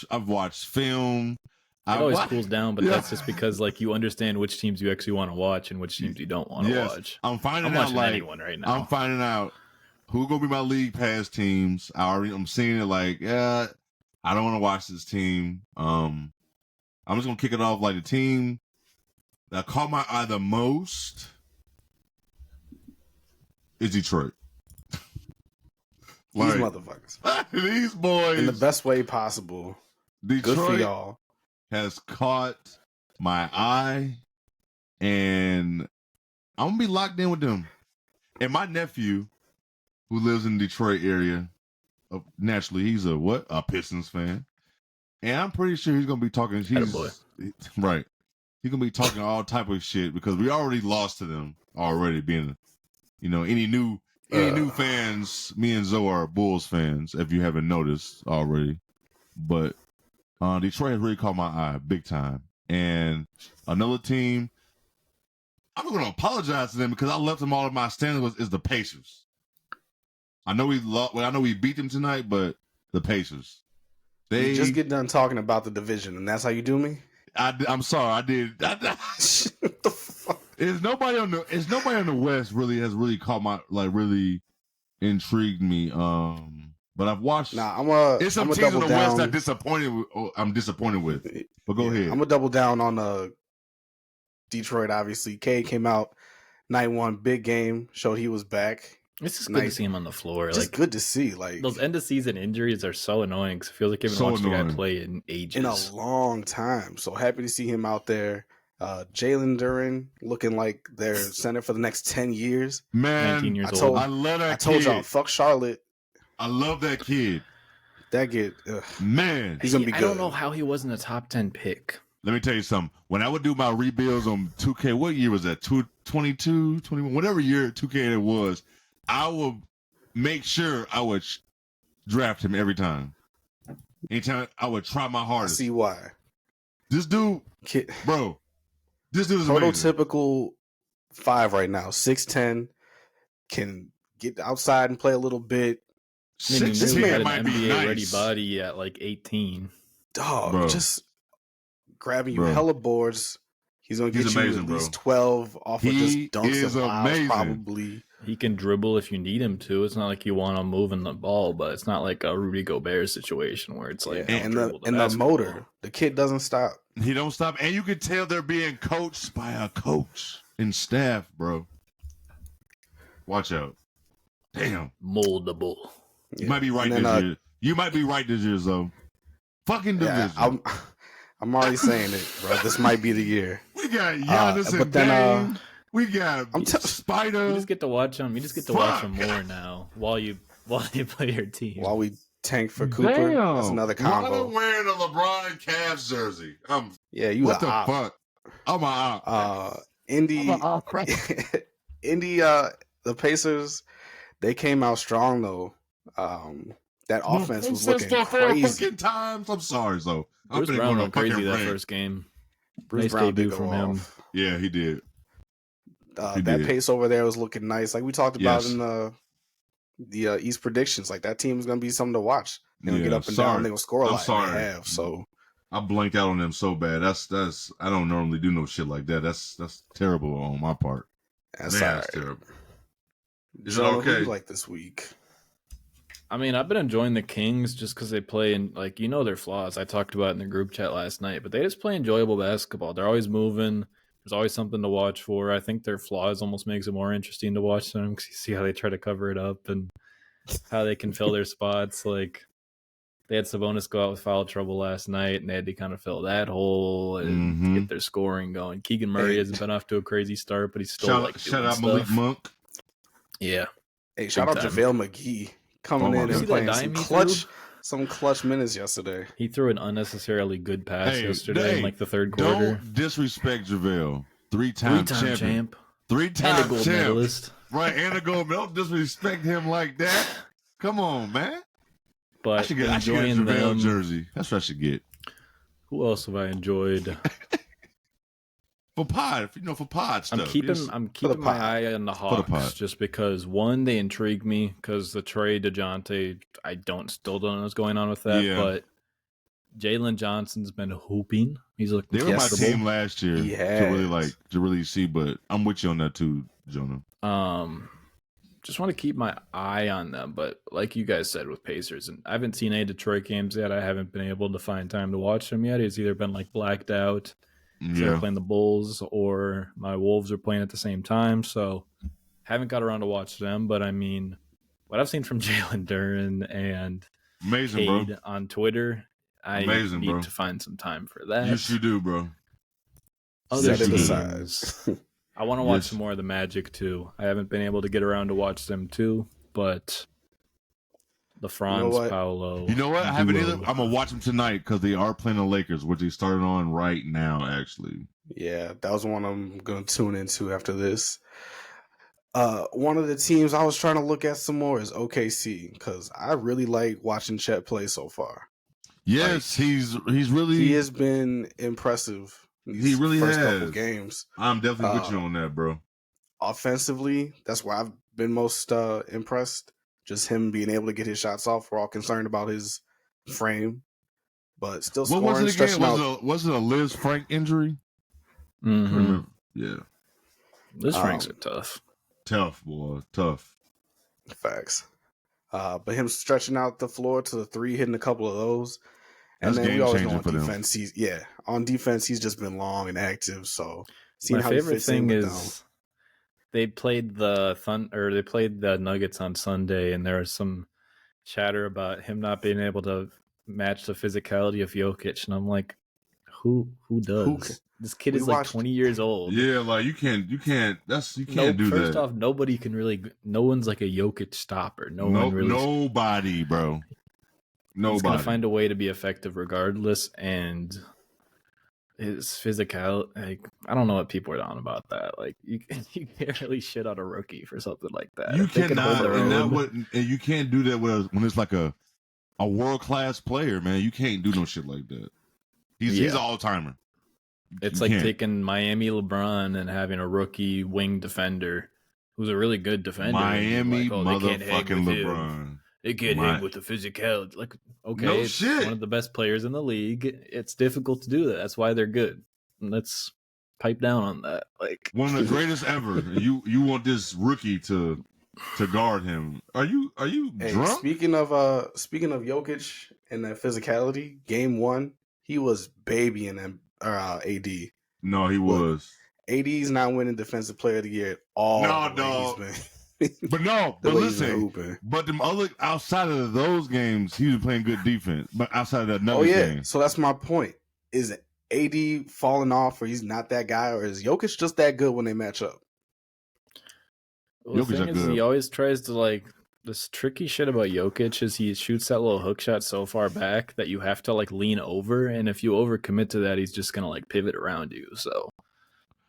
I've watched film. It always cools down, but that's just because like you understand which teams you actually want to watch and which teams you don't want to watch. I'm watching anyone right now. I'm finding out who gonna be my league pass teams. I'm seeing it like, yeah, I don't want to watch this team. I'm just gonna kick it off like the team that caught my eye the most is Detroit. These motherfuckers. These boys. In the best way possible. Detroit Good for y'all. Has caught my eye, and I'm gonna be locked in with them. And my nephew, who lives in the Detroit area, naturally he's a Pistons fan, and I'm pretty sure he's gonna be talking. Right. He's gonna be talking all type of shit because we already lost to them already. Being, any new fans. Me and Zoe are Bulls fans, if you haven't noticed already, but. Detroit has really caught my eye big time. And another team, I'm going to apologize to them because I left them all in my standings is the Pacers. I know we beat them tonight, but the Pacers. You just get done talking about the division, and that's how you do me? I'm sorry, I did. What the fuck? Is nobody on the West really caught really intrigued me. But I've watched. It's some teams in the West that I'm disappointed with. But go ahead. I'm gonna double down on Detroit. Obviously, K came out night 1, big game, showed he was back. It's just good to see him on the floor. Just good to see. Like those end of season injuries are so annoying. Cause it feels like you haven't watched the guy play in ages, in a long time. So happy to see him out there. Jalen Duren looking like their center for the next 10 years. Man, 19 years old. I love that. I told y'all, fuck Charlotte. I love that kid. That kid, man, he's gonna be good. I don't know how he wasn't a top 10 pick. Let me tell you something. When I would do my rebuilds on 2K, what year was that? 22, 21, whatever year 2K it was, I would make sure I would draft him every time. Anytime I would try my hardest. I see why. This dude, bro, this dude is prototypical 5 right now. 6'10", can get outside and play a little bit. This man might be nice. Ready body at like 18. Dog, bro. Just grabbing you hella boards. He's gonna get you at least 12 off of just dunks and fouls, probably. He can dribble if you need him to. It's not like you want him moving the ball, but it's not like a Rudy Gobert situation where it's like and the motor. The kid doesn't stop. He don't stop, and you can tell they're being coached by a coach and staff, bro. Watch out. Damn. Moldable. You might be right this year. You might be right this year, though. Fucking division. I'm already saying it, bro. This might be the year. We got Giannis and Dame. We got Spider. You just get to watch him. You just get to watch him more now while you play your team. While we tank for Cooper. Damn. That's another combo. I'm wearing a LeBron Cavs jersey. What the fuck? I'm a op. Indy, the Pacers, they came out strong though. That offense was looking crazy. Times. I'm sorry, though. Bruce Brown went crazy that first game. Bruce Brown did go off. Yeah, he did. That pace over there was looking nice. Like we talked about in the East predictions. Like that team is going to be something to watch. They're going to get up and down. They're going to score a lot. They have, so I blanked out on them so bad. That's I don't normally do no shit like that. That's terrible on my part. That's terrible. Is it okay? Who you like this week? I mean, I've been enjoying the Kings just because they play and their flaws. I talked about it in the group chat last night, but they just play enjoyable basketball. They're always moving. There's always something to watch for. I think their flaws almost makes it more interesting to watch them because you see how they try to cover it up and how they can fill their spots. Like They had Sabonis go out with foul trouble last night, and they had to kind of fill that hole and get their scoring going. Keegan Murray hasn't been off to a crazy start, but he's still shout out Malik Monk. Yeah. Hey, shout out JaVale McGee coming in and playing some clutch minutes yesterday. He threw an unnecessarily good pass yesterday in like the third quarter. Don't disrespect JaVale. Three-time champ. Three-time and a gold medalist. Right, and a gold medal. Don't disrespect him like that. Come on, man. But I should get a JaVale jersey. That's what I should get. Who else have I enjoyed? For pod stuff. I'm keeping my eye on the Hawks just because, one, they intrigue me because the trade DeJounte, I still don't know what's going on with that. Yeah. But Jalen Johnson's been hooping. He's looking. They were my team last year to really see, but I'm with you on that too, Jonah. Just want to keep my eye on them, but like you guys said with Pacers, and I haven't seen any Detroit games yet. I haven't been able to find time to watch them yet. It's either been like blacked out. They're playing the Bulls or my Wolves are playing at the same time, so haven't got around to watch them. But I mean, what I've seen from Jalen Duren and Cade on Twitter, I need to find some time for that. Yes, you do, bro. Other teams, I want to watch some more of the Magic too. I haven't been able to get around to watch them too, but the Franz, Paolo. You know what? I haven't either. I'm gonna watch them tonight because they are playing the Lakers, which they started on right now. Actually, yeah, that was one I'm gonna tune into after this. One of the teams I was trying to look at some more is OKC because I really like watching Chet play so far. Yes, he has been impressive. He really has. Couple games. I'm definitely with you on that, bro. Offensively, that's where I've been most impressed. Just him being able to get his shots off. We're all concerned about his frame, but still scoring. What was it again? Was it a Liz Frank injury? Mm-hmm. Yeah. Liz Franks are tough. Tough, boy. Tough. Facts. But him stretching out the floor to the three, hitting a couple of those. And that's then we always know on defense. On defense, he's just been long and active. So my favorite thing is they played they played the Nuggets on Sunday, and there was some chatter about him not being able to match the physicality of Jokic, and I'm like, who does? This kid is like 20 years old. Yeah, like you can't do that. First off, nobody can really. No one's like a Jokic stopper. Nobody, bro. Nobody. He's gonna find a way to be effective regardless, and his physical. Like, I don't know what people are on about that. Like, you can't really shit on a rookie for something like that. You cannot, and you can't do that when it's like a world class player, man. You can't do no shit like that. He's an all timer. It's like taking Miami LeBron and having a rookie wing defender who's a really good defender. Miami motherfucking LeBron. They can't hang with the physicality. Like, okay, it's one of the best players in the league. It's difficult to do that. That's why they're good. Let's pipe down on that. Like, one of the greatest ever. You want this rookie to guard him? Are you drunk? Speaking of Jokic and that physicality, game 1, he was babying him. AD. No, he was. AD's not winning Defensive Player of the Year at all. No. But listen. But the outside of those games, he was playing good defense. But outside of that game. So that's my point. Is AD falling off, or he's not that guy, or is Jokic just that good when they match up? Well, the thing is, he always tries to like. This tricky shit about Jokic is he shoots that little hook shot so far back that you have to like lean over, and if you overcommit to that, he's just gonna like pivot around you. So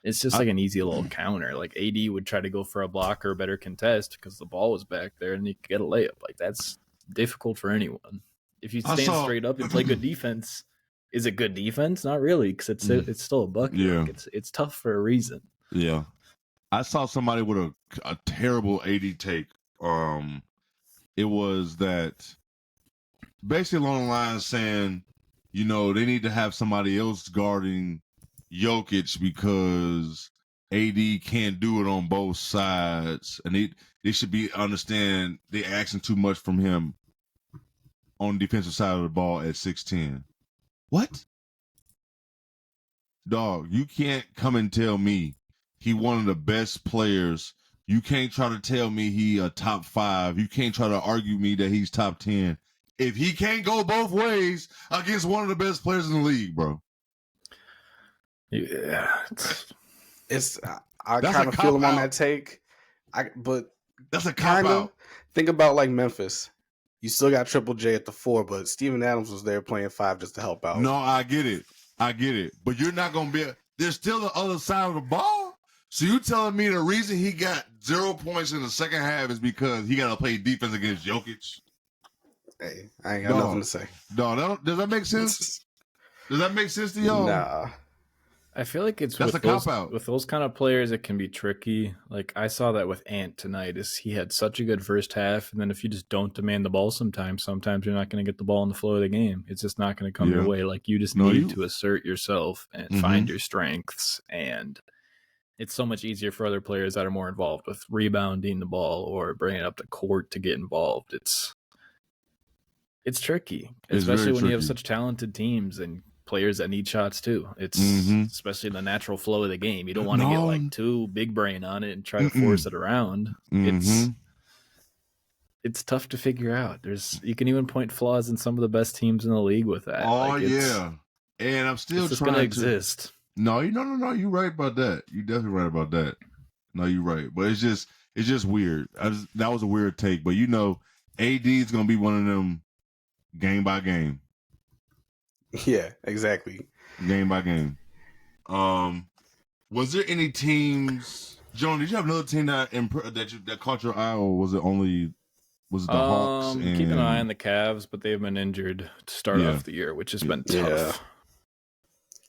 it's just like an easy little counter. Like AD would try to go for a block or a better contest because the ball was back there and he could get a layup. Like that's difficult for anyone. If you stand straight up and play good defense, is it good defense? Not really, because it's still a bucket. Yeah. Like, it's tough for a reason. Yeah, I saw somebody with a terrible AD take. It was that basically along the lines saying, they need to have somebody else guarding Jokic because AD can't do it on both sides, and they should understand they asking too much from him on the defensive side of the ball at 6'10". What? Dog, you can't come and tell me he one of the best players. You can't try to tell me he a top 5. You can't try to argue me that he's top 10 if he can't go both ways against one of the best players in the league, bro. Yeah, I kind of feel him on that take. But that's a cop out. Think about like Memphis. You still got Triple J at the 4, but Steven Adams was there playing 5 just to help out. No, I get it. But you're not going to be there's still the other side of the ball. So you telling me the reason he got 0 points in the second half is because he got to play defense against Jokic? Hey, I ain't got nothing to say. No, does that make sense? Does that make sense to y'all? Nah. I feel like it's with those kind of players, it can be tricky. Like I saw that with Ant tonight. Is he had such a good first half, and then if you just don't demand the ball, sometimes you're not going to get the ball in the flow of the game. It's just not going to come your way. Like you just need to assert yourself and find your strengths, and it's so much easier for other players that are more involved with rebounding the ball or bringing it up the court to get involved. It's tricky, especially when you have such talented teams and players that need shots too. It's especially the natural flow of the game. You don't want to get like too big brain on it and try to force it around. It's tough to figure out. You can even point flaws in some of the best teams in the league with that. Oh yeah, and I'm still trying to exist. No. You're right about that. You're definitely right about that. No, you're right. But it's just weird. That was a weird take. But AD is gonna be one of them game by game. Yeah, exactly. Game by game. Was there any teams, John? Did you have another team that caught your eye, or was it the Hawks? Keep an eye on the Cavs, but they've been injured to start off the year, which has been tough. Yeah.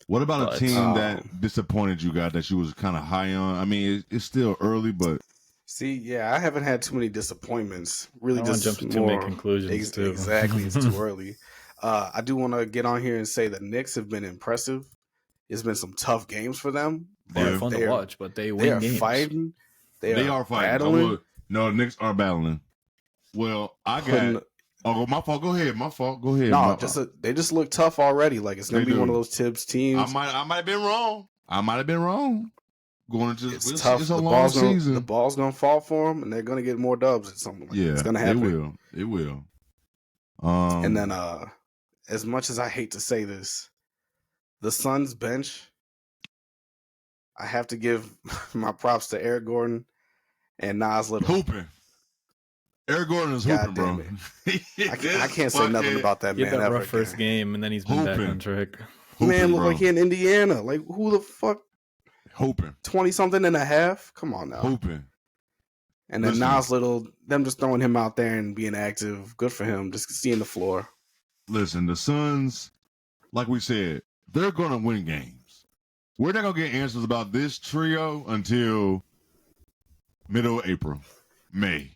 What about a team that disappointed you, guys, that you was kind of high on? I mean, it's still early, but see, I haven't had too many disappointments. Really, just jump to too many conclusions. Too. Exactly, it's too early. I do want to get on here and say the Knicks have been impressive. It's been some tough games for them. They're fun to watch, but they win games. Fighting. They are fighting. Battling. No, the Knicks are battling. Well, I got. Oh, my fault. Go ahead. My fault. Go ahead. No, they just look tough already. Like it's gonna be one of those Tibbs teams. I might have been wrong. Going into it's tough. It's a long season. The ball's gonna fall for them, and they're gonna get more dubs at some point. Yeah, it's gonna happen. It will. And then, as much as I hate to say this, the Suns bench, I have to give my props to Eric Gordon and Nas Little. Hooping. Eric Gordon is hooping, bro. I can't say nothing about that man. That rough first game, and then he's been back on track. Man looked like he in Indiana. Like, who the fuck? Hooping. 20-something and a half? Come on now. Hooping. And then Nas Little, them just throwing him out there and being active. Good for him. Just seeing the floor. Listen, the Suns, like we said, they're going to win games. We're not going to get answers about this trio until middle of April, May.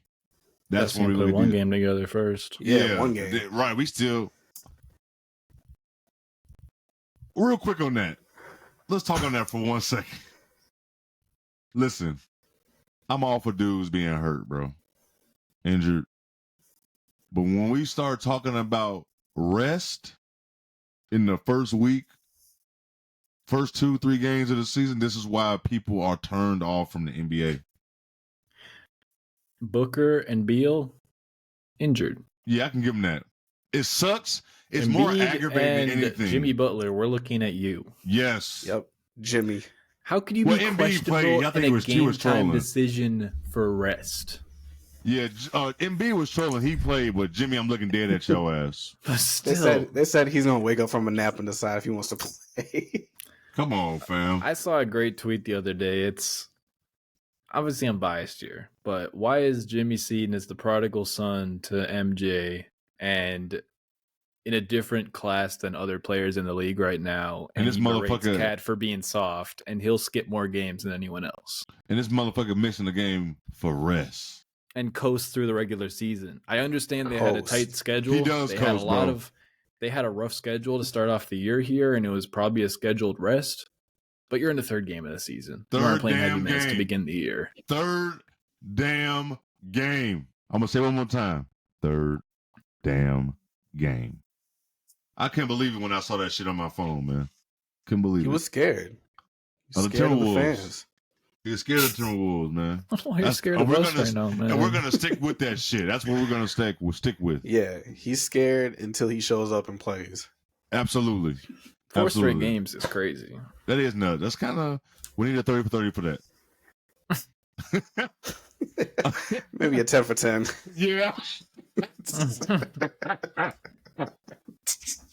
That's when we play one game together first. Yeah, one game. Right, we still... Real quick on that. Let's talk on that for 1 second. Listen, I'm all for dudes being hurt, bro. Injured. But when we start talking about rest in the first week, first 2-3 games of the season, this is why people are turned off from the NBA. Booker and Beal injured. Yeah, I can give them that. It sucks. It's more aggravating than anything. Jimmy Butler, we're looking at you. Yes. Yep. Jimmy. How could you be questionable in a game-time decision for rest? Yeah, MB was trolling. He played, but Jimmy, I'm looking dead at your ass. But still. They said he's going to wake up from a nap and decide if he wants to play. Come on, fam. I saw a great tweet the other day. It's obviously I'm biased here, but why is Jimmy seen as the prodigal son to MJ and in a different class than other players in the league right now? And this motherfucker Cat for being soft, and he'll skip more games than anyone else. And this motherfucker missing the game for rest and coast through the regular season. I understand they had a tight schedule. He does. They had a rough schedule to start off the year here, and it was probably a scheduled rest. But you're in the third game of the season. You aren't playing heavy minutes to begin the year. Third damn game. I'm gonna say it one more time. Third damn game. I couldn't believe it when I saw that shit on my phone, man. Couldn't believe it. He was scared. Scared of the fans. He's scared of Timberwolves, man. Why are you scared of us right now, man? And we're gonna stick with that shit. That's what we're gonna stick with. Yeah, he's scared until he shows up and plays. Absolutely. 4 straight games is crazy. That is nuts. That's kind of, we need a 30 for 30 for that. Maybe a 10 for 10. Yeah.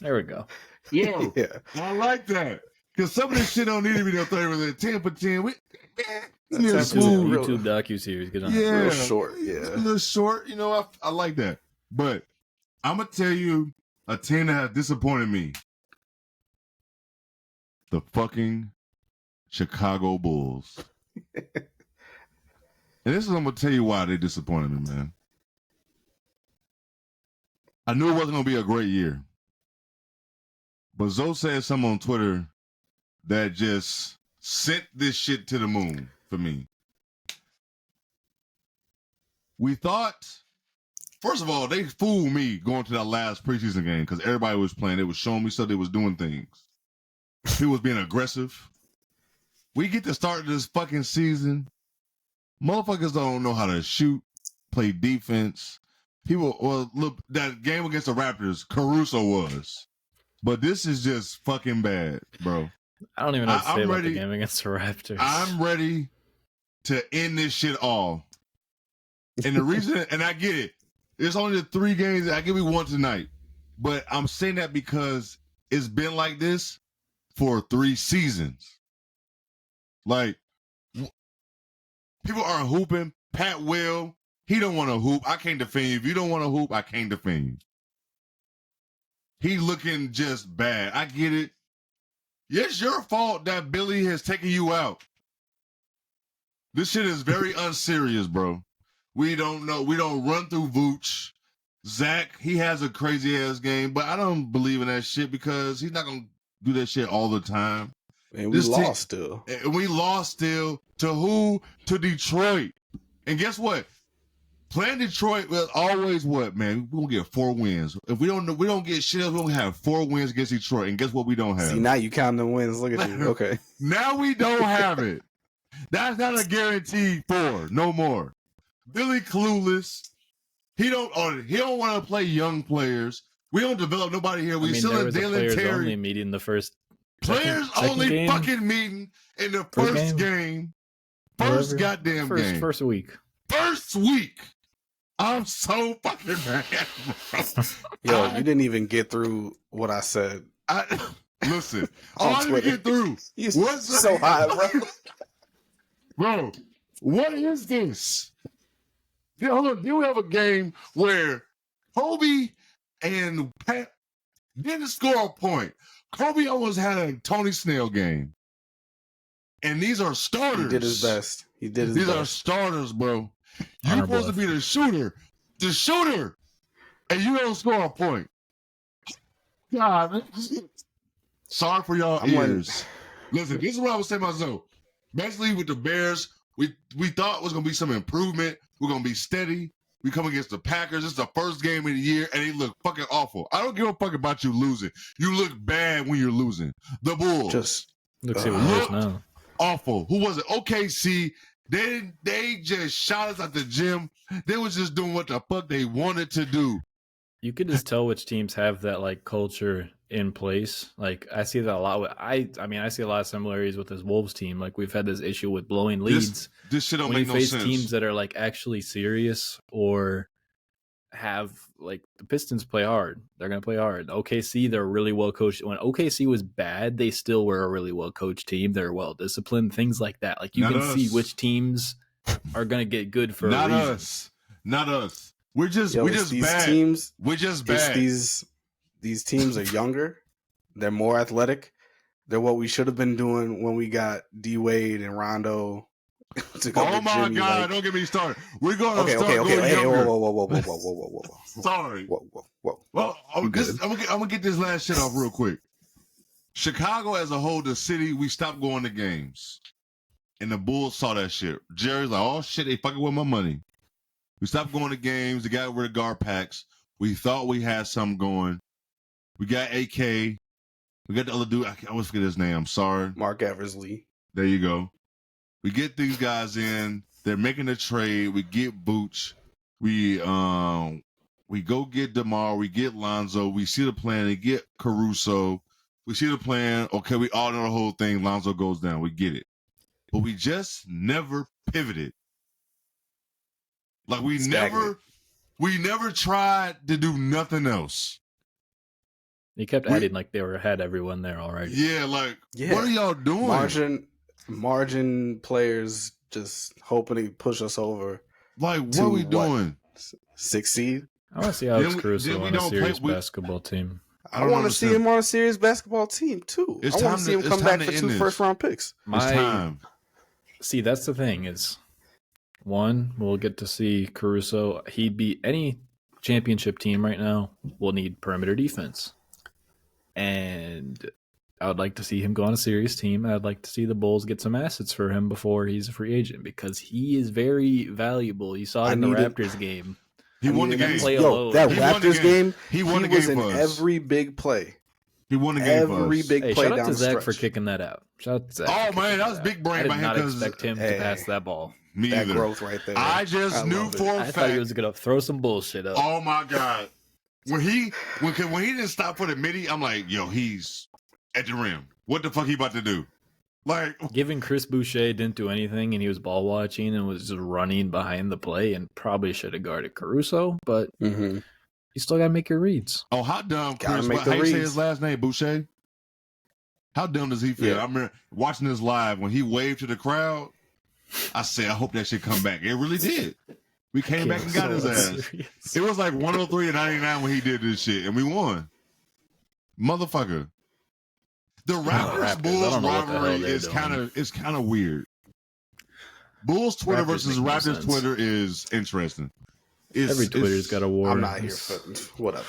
There we go. Yeah. I like that. Because some of this shit don't need to be no 30 for 10 for 10. We need a smooth YouTube docu-series. Real short. Yeah. A little short. You know, I like that. But I'm going to tell you a team that has disappointed me. The fucking Chicago Bulls. And this is, I'm going to tell you why they disappointed me, man. I knew it wasn't going to be a great year. But Zoe said something on Twitter that just sent this shit to the moon for me. We thought, first of all, they fooled me going to that last preseason game because everybody was playing. They was showing me stuff. They was doing things. People was being aggressive. We get to start this fucking season. Motherfuckers don't know how to shoot, play defense. People, well, look, that game against the Raptors, Caruso was. But this is just fucking bad, bro. I don't even know what to say about the game against the Raptors. I'm ready to end this shit all. And the reason, and I get it, it's only the 3 games. I give you one tonight. But I'm saying that because it's been like this for 3 seasons. Like, people are hooping. Pat Will, he don't want to hoop. I can't defend you. If you don't want to hoop, I can't defend you. He looking just bad. I get it. It's your fault that Billy has taken you out. This shit is very unserious, bro. We don't know. We don't run through Vooch. Zach, he has a crazy ass game, but I don't believe in that shit because he's not gonna do that shit all the time. And we lost still. And we lost still to who? To Detroit. And guess what? Playing Detroit was always what, man? We're gonna get 4 wins. If we don't get shit else, we're gonna have 4 wins against Detroit. And guess what we don't have? See, now you count the wins. Look at you. Okay. Now we don't have it. That's not a guaranteed 4. No more. Billy clueless. He don't want to play young players. We don't develop nobody here. We still in Dalen Terry. Only meeting the first. Players only game? Fucking meeting in the first game. First goddamn game. First week. First week. I'm so fucking mad. Yo, you didn't even get through what I said. Listen, I didn't get through. What's so high, bro? Bro, what is this? Hold on, do we have a game where Kobe and Pat didn't score a point? Kobe almost had a Tony Snell game. And these are starters. He did his best. These are starters, bro. You're supposed to be the shooter. The shooter. And you don't score a point. God. Sorry for y'all ears. Listen, this is what I was saying about Zoe. Basically, with the Bears, we thought it was going to be some improvement. We're going to be steady. We come against the Packers. This is the first game of the year, and they look fucking awful. I don't give a fuck about you losing. You look bad when you're losing. The Bulls. Just look now. Awful. Who was it? OKC. They just shot us at the gym. They was just doing what the fuck they wanted to do. You could just tell which teams have that like culture in place. Like I see that a lot with I see a lot of similarities with this Wolves team. Like we've had this issue with blowing leads. This shit don't when make you no face sense. Teams that are like actually serious or have like the Pistons play hard. They're gonna play hard. OKC, they're really well coached. When OKC was bad, they still were a really well coached team. They're well disciplined. Things like that. Like you can see which teams are gonna get good for not a reason. us. Not us. We're just these bad. Teams, we're just bad. These teams are younger. They're more athletic. They're what we should have been doing when we got D Wade and Rondo. Oh my Jimmy, God! Like... Don't get me started. We're going to start going hey, younger. Whoa. Sorry. Whoa. Well, I'm gonna get this last shit off real quick. Chicago as a whole, the city, we stopped going to games, and the Bulls saw that shit. Jerry's like, "Oh shit, they fucking with my money." We stopped going to games. They got rid of guard packs. We thought we had something going. We got AK. We got the other dude. I always forget his name. I'm sorry. Mark Eversley. There you go. We get these guys in. They're making a trade. We get Booch. We go get DeMar. We get Lonzo. We see the plan. They get Caruso. We see the plan. Okay, we all know the whole thing. Lonzo goes down. We get it. But we just never pivoted. Like we never tried to do nothing else. He kept adding like they had everyone there already. Yeah, what are y'all doing? Margin players just hoping to push us over. Like, what are we doing? 6 seed? I want to see Alex Caruso on a serious basketball team. I want to see him on a serious basketball team too. I want to see him come back for 2 first-round picks. It's time. See, that's the thing is, one, we'll get to see Caruso. He'd be any championship team right now will need perimeter defense. And I would like to see him go on a serious team. I'd like to see the Bulls get some assets for him before he's a free agent because he is very valuable. You saw it in the Raptors game. He won the game. That Raptors game, he won the game was in every big play. He won the game. Every big play shout down out to the Zach stretch. for kicking that out. Shout out to Zach. Oh man, that was big brain by him. I did not expect him to pass that ball. Me that either. Growth right there. I just knew for a fact. I thought he was gonna throw some bullshit up. Oh my god. When he didn't stop for the midi, I'm like, yo, he's at the rim. What the fuck he about to do? Like giving Chris Boucher didn't do anything, and he was ball watching and was just running behind the play, and probably should have guarded Caruso, but you still gotta make your reads. Oh, how dumb, Chris? How you say his last name, Boucher? How dumb does he feel? Yeah. I remember watching this live when he waved to the crowd. I said, I hope that shit come back. It really did. We came back and got his ass. Serious. It was like 103-99 when he did this shit, and we won. Motherfucker. The Raptors Bulls rivalry is kind of weird. Bulls Twitter versus Raptors Twitter is interesting. Every Twitter's got a war. I'm not here for whatever.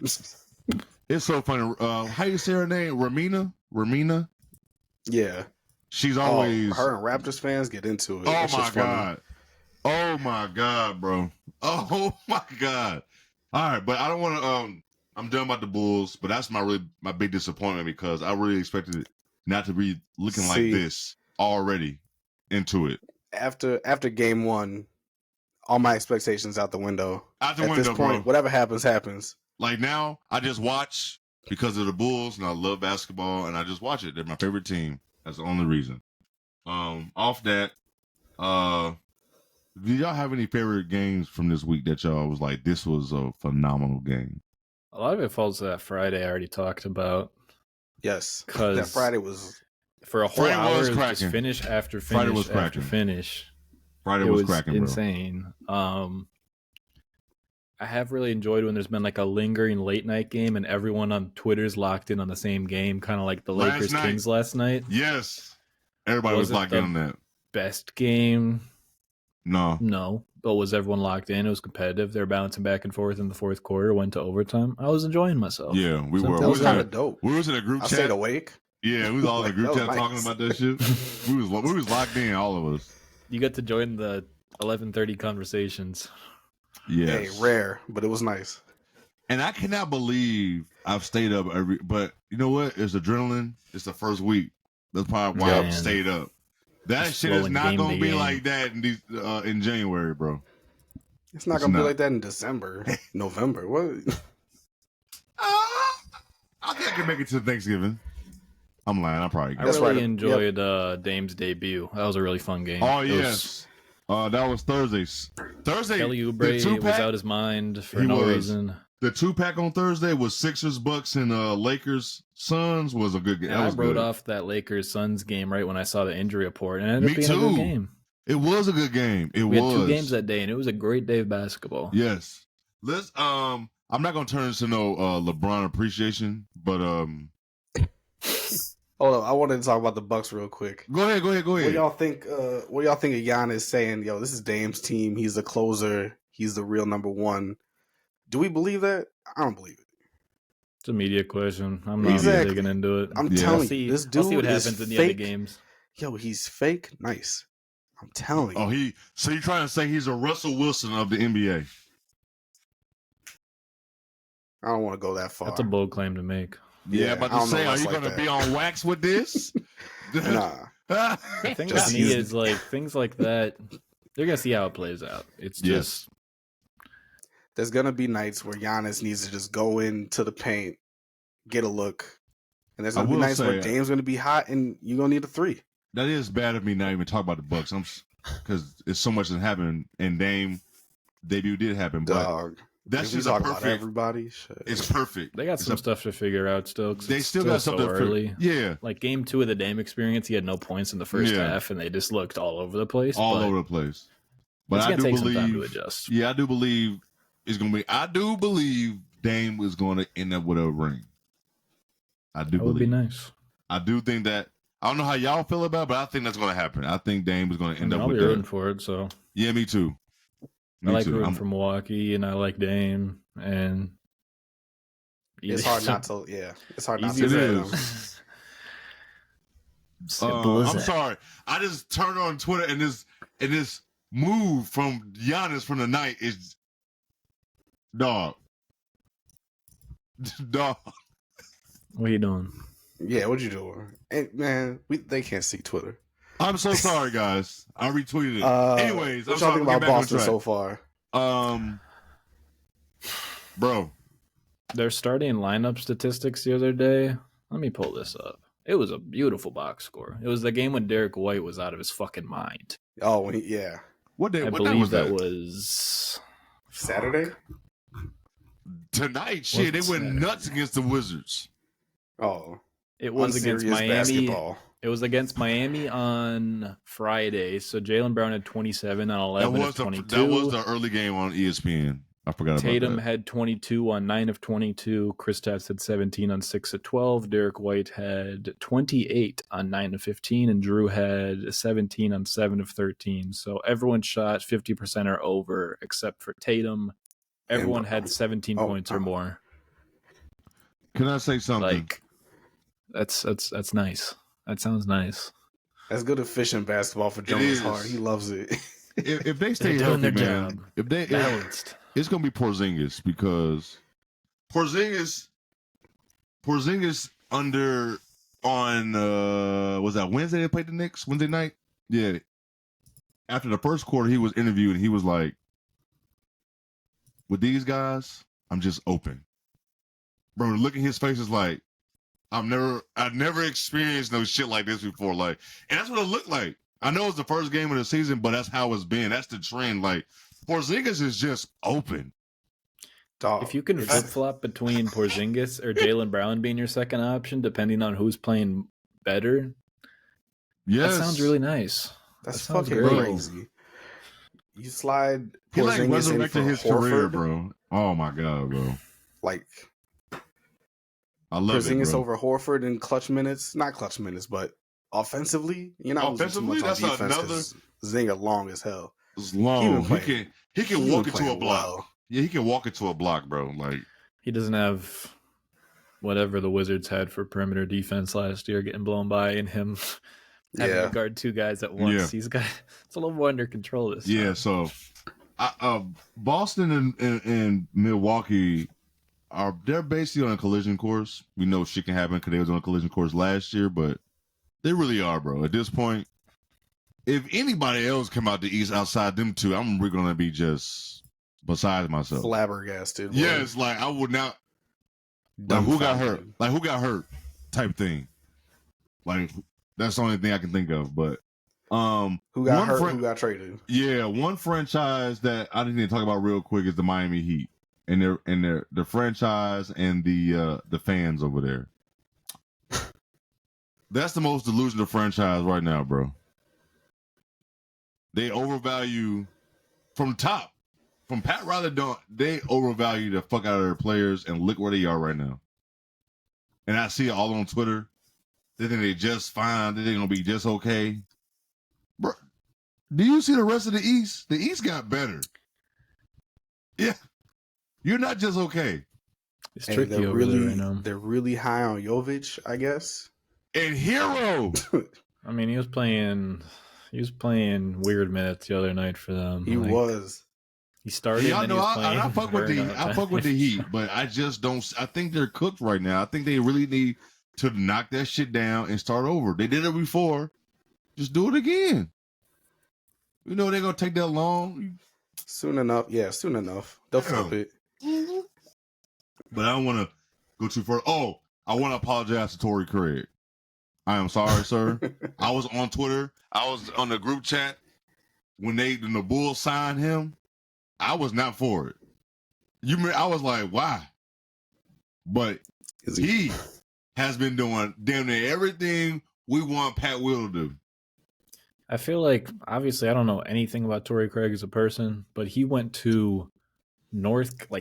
It's so funny. How you say her name? Ramina? Yeah. She's always her and Raptors fans get into it. Oh my god. Oh my god, bro. Oh my god. All right, but I don't want to I'm done about the Bulls, but that's my big disappointment because I really expected it not to be looking like this already into it. After game 1, all my expectations out the window. At this point, bro. Whatever happens. Like now, I just watch because of the Bulls, and I love basketball, and I just watch it. They're my favorite team. That's the only reason. Off that, did y'all have any favorite games from this week that y'all was like, this was a phenomenal game? A lot of it falls to that Friday I already talked about. Yes, because that Friday was for a whole hour. Just finish after finish Friday was after finish. Friday was cracking, insane. Bro. I have really enjoyed when there's been like a lingering late night game and everyone on Twitter's locked in on the same game, kind of like the Lakers Kings last night. Yes, everybody was locked in on that. Best game? No. But was everyone locked in? It was competitive. They were bouncing back and forth in the fourth quarter. Went to overtime. I was enjoying myself. Yeah, we were. That was kind of dope. We was in a group chat. I stayed awake. Yeah, we was all in a group chat talking about that shit. We was locked in, all of us. You got to join the 11:30 conversations. Yes. Hey, rare, but it was nice. And I cannot believe I've stayed up but you know what? It's adrenaline. It's the first week. That's probably why I've stayed up. That shit is not going to be like that in January, bro. It's not going to be like that in December, November. What? I think I can make it to Thanksgiving. I'm lying. I probably can. I really enjoyed Dame's debut. That was a really fun game. Oh, yes. That was Thursday. Kelly Oubre was out his mind for no reason. The 2-pack on Thursday was Sixers, Bucks, and Lakers, Suns was a good game. I wrote off that Lakers Suns game right when I saw the injury report, and it ended up being a good game. It was a good game. We had 2 games that day, and it was a great day of basketball. Yes. Let's. I'm not gonna turn this into no LeBron appreciation, but Hold on, I wanted to talk about the Bucks real quick. Go ahead. What y'all think? What y'all think of Giannis saying, "Yo, this is Dame's team. He's the closer. He's the real number one." Do we believe that? I don't believe it. It's a media question. I'm not digging into it. I'm telling you, this dude I'll see what happens in the other games. Yo, he's fake nice. I'm telling you. So you're trying to say he's a Russell Wilson of the NBA? I don't want to go that far. That's a bold claim to make. Yeah, but to say, are you going to be on wax with this? Nah. The thing with me is like things like that. They're gonna see how it plays out. It's just there's gonna be nights where Giannis needs to just go into the paint, get a look, and there's gonna be nights where Dame's gonna be hot and you're gonna need a 3. That is bad of me not even talk about the Bucks. Because it's so much that happened, and Dame debut did happen. But that's just talk about everybody. Shit. It's perfect. They got some stuff to figure out still. They still got something early. Yeah, like game 2 of the Dame experience, he had no points in the first half, and they just looked all over the place. Over the place. But it's I do take believe some time to adjust. Yeah, I do believe it's gonna be. I do believe Dame is going to end up with a ring. I do. That would be nice. I do think that. I don't know how y'all feel about it, but I think that's going to happen. I think Dame is going to end up with that. I'll be rooting for it, so. Yeah, me too. I like rooting for Milwaukee, and I like Dame, and... It's hard not to, It's hard not to. It is. I'm sorry. I just turned on Twitter, and this move from Giannis from the night is... Dog. What are you doing? Yeah, what you doing? Hey, man, they can't see Twitter. I'm so sorry, guys. I retweeted it. Anyways, what y'all think about Boston so far? Bro, their starting lineup statistics the other day. Let me pull this up. It was a beautiful box score. It was the game when Derek White was out of his fucking mind. Oh, yeah. What day? I believe that was Saturday. Tonight, shit, they went nuts against the Wizards. Oh. It was against Miami. Basketball. It was against Miami on Friday. So Jaylen Brown had 27 on 11 of 22. That was the early game on ESPN. I forgot about that. Tatum had 22 on 9 of 22. Kristaps had 17 on 6 of 12. Derek White had 28 on 9 of 15. And Drew had 17 on 7 of 13. So everyone shot 50% or over except for Tatum. Everyone had 17 points or more. Can I say something? Like, that's nice. That sounds nice. That's good efficient basketball for Jonas Hart. He loves it. If they stay healthy, man, if they balanced, it's gonna be Porzingis because Porzingis under on was that Wednesday they played the Knicks Wednesday night? Yeah. After the first quarter, he was interviewed and he was like, "With these guys, I'm just open." Bro, look at his face is like, I've never experienced no shit like this before. Like, and that's what it looked like. I know it's the first game of the season, but that's how it's been. That's the trend. Like, Porzingis is just open. Dog, if you can flip-flop between Porzingis or Jaylen Brown being your second option, depending on who's playing better, that sounds really nice. That's fucking crazy. You slide Porzingis in for his Horford, career, bro. Oh my god, bro. Like, I love Porzingis over Horford in clutch minutes. Not clutch minutes, but offensively, you're not losing too much on defense another. Zinger long as hell. It's long. He can walk into a block. Well. Yeah, he can walk into a block, bro. Like, he doesn't have whatever the Wizards had for perimeter defense last year, getting blown by, and him having to guard two guys at once. It's a little more under control this time. Yeah, so Boston and Milwaukee they're basically on a collision course. We know shit can happen because they was on a collision course last year, but they really are, bro. At this point, if anybody else come out the East outside them two, I'm really gonna be just besides myself. Flabbergasted. Yeah, it's like I would not. Like, who got hurt? Like, who got hurt? Type thing. Like, that's the only thing I can think of. But who got hurt? Who got traded? Yeah, one franchise that I didn't even talk about real quick is the Miami Heat. And the franchise and the fans over there. That's the most delusional franchise right now, bro. They overvalue from top. From Pat Riley they overvalue the fuck out of their players, and look where they are right now. And I see it all on Twitter. They think they just fine. They think they're gonna be just okay. Bro, do you see the rest of the East? The East got better. Yeah. You're not just okay. It's tricky over there right now. They're really high on Jovic, I guess. And Hero. I mean, he was playing weird minutes the other night for them. He was. He started. Yeah, I fuck with the Heat, but I just don't. I think they're cooked right now. I think they really need to knock that shit down and start over. They did it before. Just do it again. You know they're gonna take that long. Soon enough. Yeah, soon enough. They'll flip it. But I don't want to go too far. Oh, I want to apologize to Torrey Craig. I am sorry, sir. I was on Twitter. I was on the group chat when the Bulls signed him. I was not for it. I was like, why? But he has been doing damn near everything we want Pat Will to do. I feel like, obviously, I don't know anything about Torrey Craig as a person, but he went to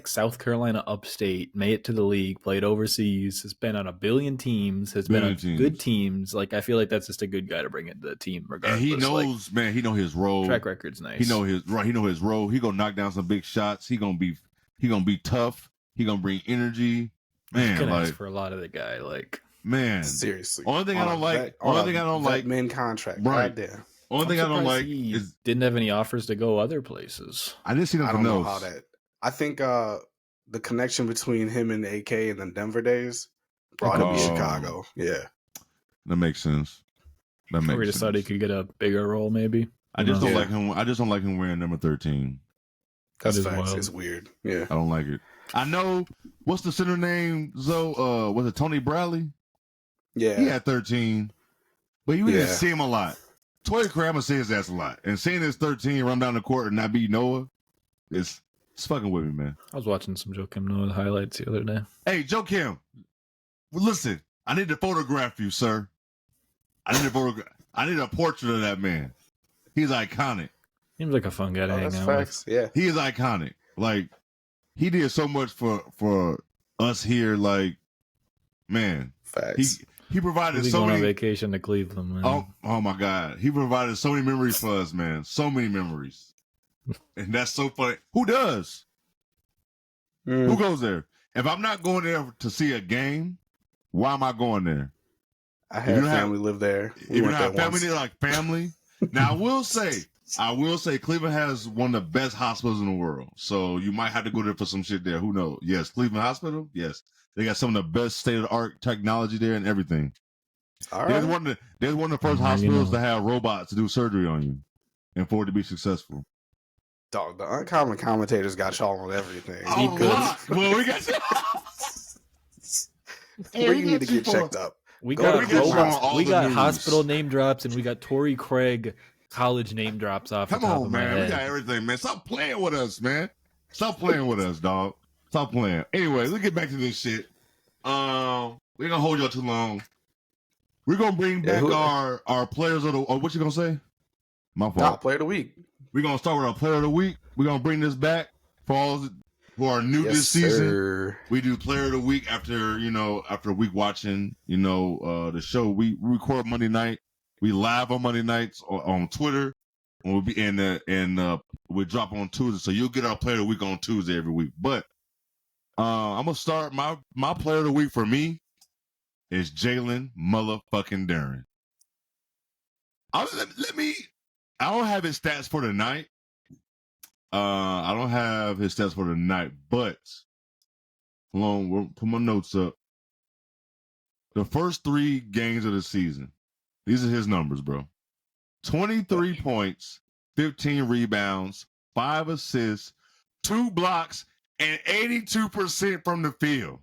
South Carolina upstate, made it to the league, played overseas, has been on a billion teams, has been on good teams. Like, I feel like that's just a good guy to bring into the team, regardless. And he knows, man, he know his role. Track record's nice. He know his role. He gonna knock down some big shots. He gonna be tough. He gonna bring energy. Man, can ask for a lot of the guy. Like, man, seriously. Only thing I don't like. Men contract. Right. Goddamn. Only thing I don't like is didn't have any offers to go other places. I didn't see nothing else. I don't know how that. I think the connection between him and AK in the Denver days brought him to Chicago. Yeah, that makes sense. That makes sense. We just thought he could get a bigger role, maybe. I just don't like him. I just don't like him wearing number 13. That's facts. It's weird. Yeah, I don't like it. I know. What's the center name? Zoe? Was it Tony Bradley? Yeah, he had 13, but you didn't see him a lot. Torrey Craig says that's a lot, and seeing his 13 run down the court and not beat Noah, it's fucking with me, man. I was watching some Joakim Noah highlights the other day. Hey, Joakim, listen, I need to photograph you, sir. I need a portrait of that man. He's iconic. Seems like a fun guy to hang out with. Yeah, he is iconic. Like, he did so much for us here. Like, man, facts. He provided so many on vacation to Cleveland, man. Oh my God. He provided so many memories for us, man. So many memories. And that's so funny. Who does? Who goes there? If I'm not going there to see a game, why am I going there? I have family live there. If you don't have family, like family. Now I will say Cleveland has one of the best hospitals in the world. So you might have to go there for some shit there. Who knows? Yes, Cleveland Hospital. Yes. They got some of the best state-of-the-art technology there and everything. All right. There's one of the first hospitals to have robots to do surgery on you and for it to be successful. Dog, the Uncommon Commentators got y'all on everything. Well, we got where you need to get checked up. We got hospital name drops and we got Torrey Craig college name drops off. Come on, man. We got everything, man. Stop playing with us, man. Stop playing with us, dog. Stop playing. Anyway, let's get back to this shit. We're gonna hold y'all too long. We're gonna bring back our players of the. What you gonna say? My fault. Nah, player of the week. We're gonna start with our player of the week. We're gonna bring this back for our new this season. Sir. We do player of the week after a week watching the show. We record Monday night. We live on Monday nights on Twitter. And we'll be we drop on Tuesday. So you'll get our player of the week on Tuesday every week. But I'm gonna start my player of the week for is Jalen motherfucking Duren. I don't have his stats for tonight. I don't have his stats for tonight, but hold on, we'll put my notes up. The first 3 games of the season, these are his numbers, bro. 23 points, 15 rebounds, 5 assists, 2 blocks, and 82% from the field.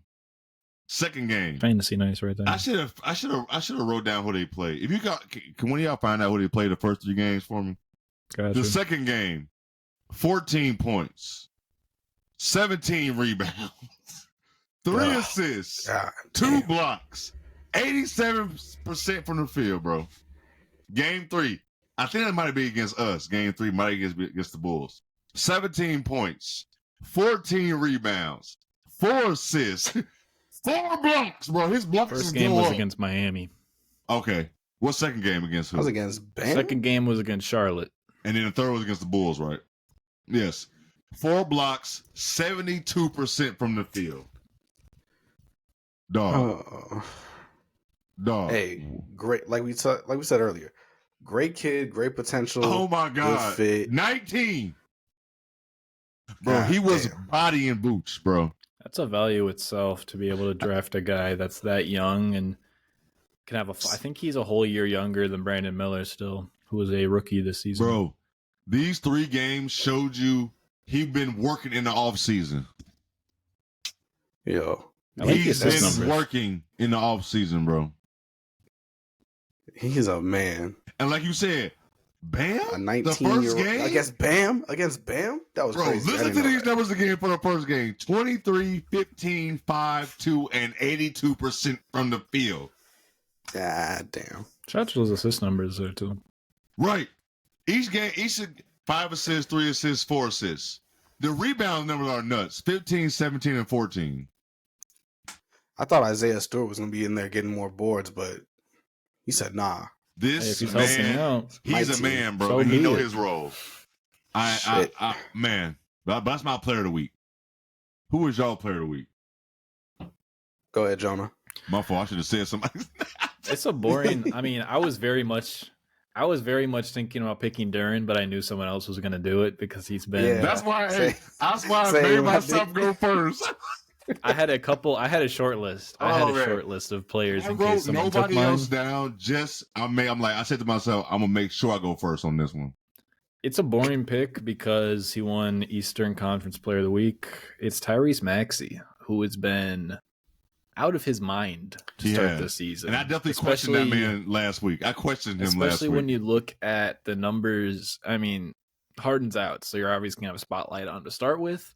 Second game. Fantasy nice right there. I should have wrote down who they played. If you can one of y'all find out who they played the first 3 games for me? Gotcha. The second game, 14 points, 17 rebounds, 3 assists, 2 blocks, 87% from the field, bro. Game 3, I think that might be against us. Game 3 might be against the Bulls. 17 points, 14 rebounds, 4 assists, 4 blocks, bro. His blocks. First game was against Miami. Okay. What second game against who? That was against Ben. Second game was against Charlotte. And then the third was against the Bulls, right? Yes. 4 blocks, 72% from the field. Dog. Dog. Hey, great. Like we said earlier, great kid, great potential. Oh my God. Good fit. 19. Bro, he was bodying boots, bro. That's a value itself to be able to draft a guy that's that young and can have I think he's a whole year younger than Brandon Miller still, who was a rookie this season. Bro, these 3 games showed you he's been working in the offseason. Yo. He's been working in the offseason, bro. He's a man. And like you said, Bam? A 19-year-old against Bam? Against Bam? That was crazy. Listen to these numbers again for the first game. 23, 15, 5, 2, and 82% from the field. God damn. Shout out to those assist numbers there, too. Right. Each game, 5 assists, 3 assists, 4 assists. The rebound numbers are nuts. 15, 17, and 14. I thought Isaiah Stewart was going to be in there getting more boards, but he said, nah. This man, he's a man, bro. So he know his role. Man, that's my player of the week. Who is y'all player of the week? Go ahead, Jonah. My fault. I should have said something. It's a boring. I mean, I was very much thinking about picking Duren, but I knew someone else was going to do it because he's been. Yeah. That's why I made myself go first. I had a short list. I had a short list of players in case someone took mine. Nobody else down. I said to myself, I'm gonna make sure I go first on this one. It's a boring pick because he won Eastern Conference Player of the Week. It's Tyrese Maxey, who has been out of his mind to start this season. And I definitely questioned that man last week. I questioned him last week. Especially when you look at the numbers. I mean, Harden's out, so you're obviously gonna have a spotlight on him to start with,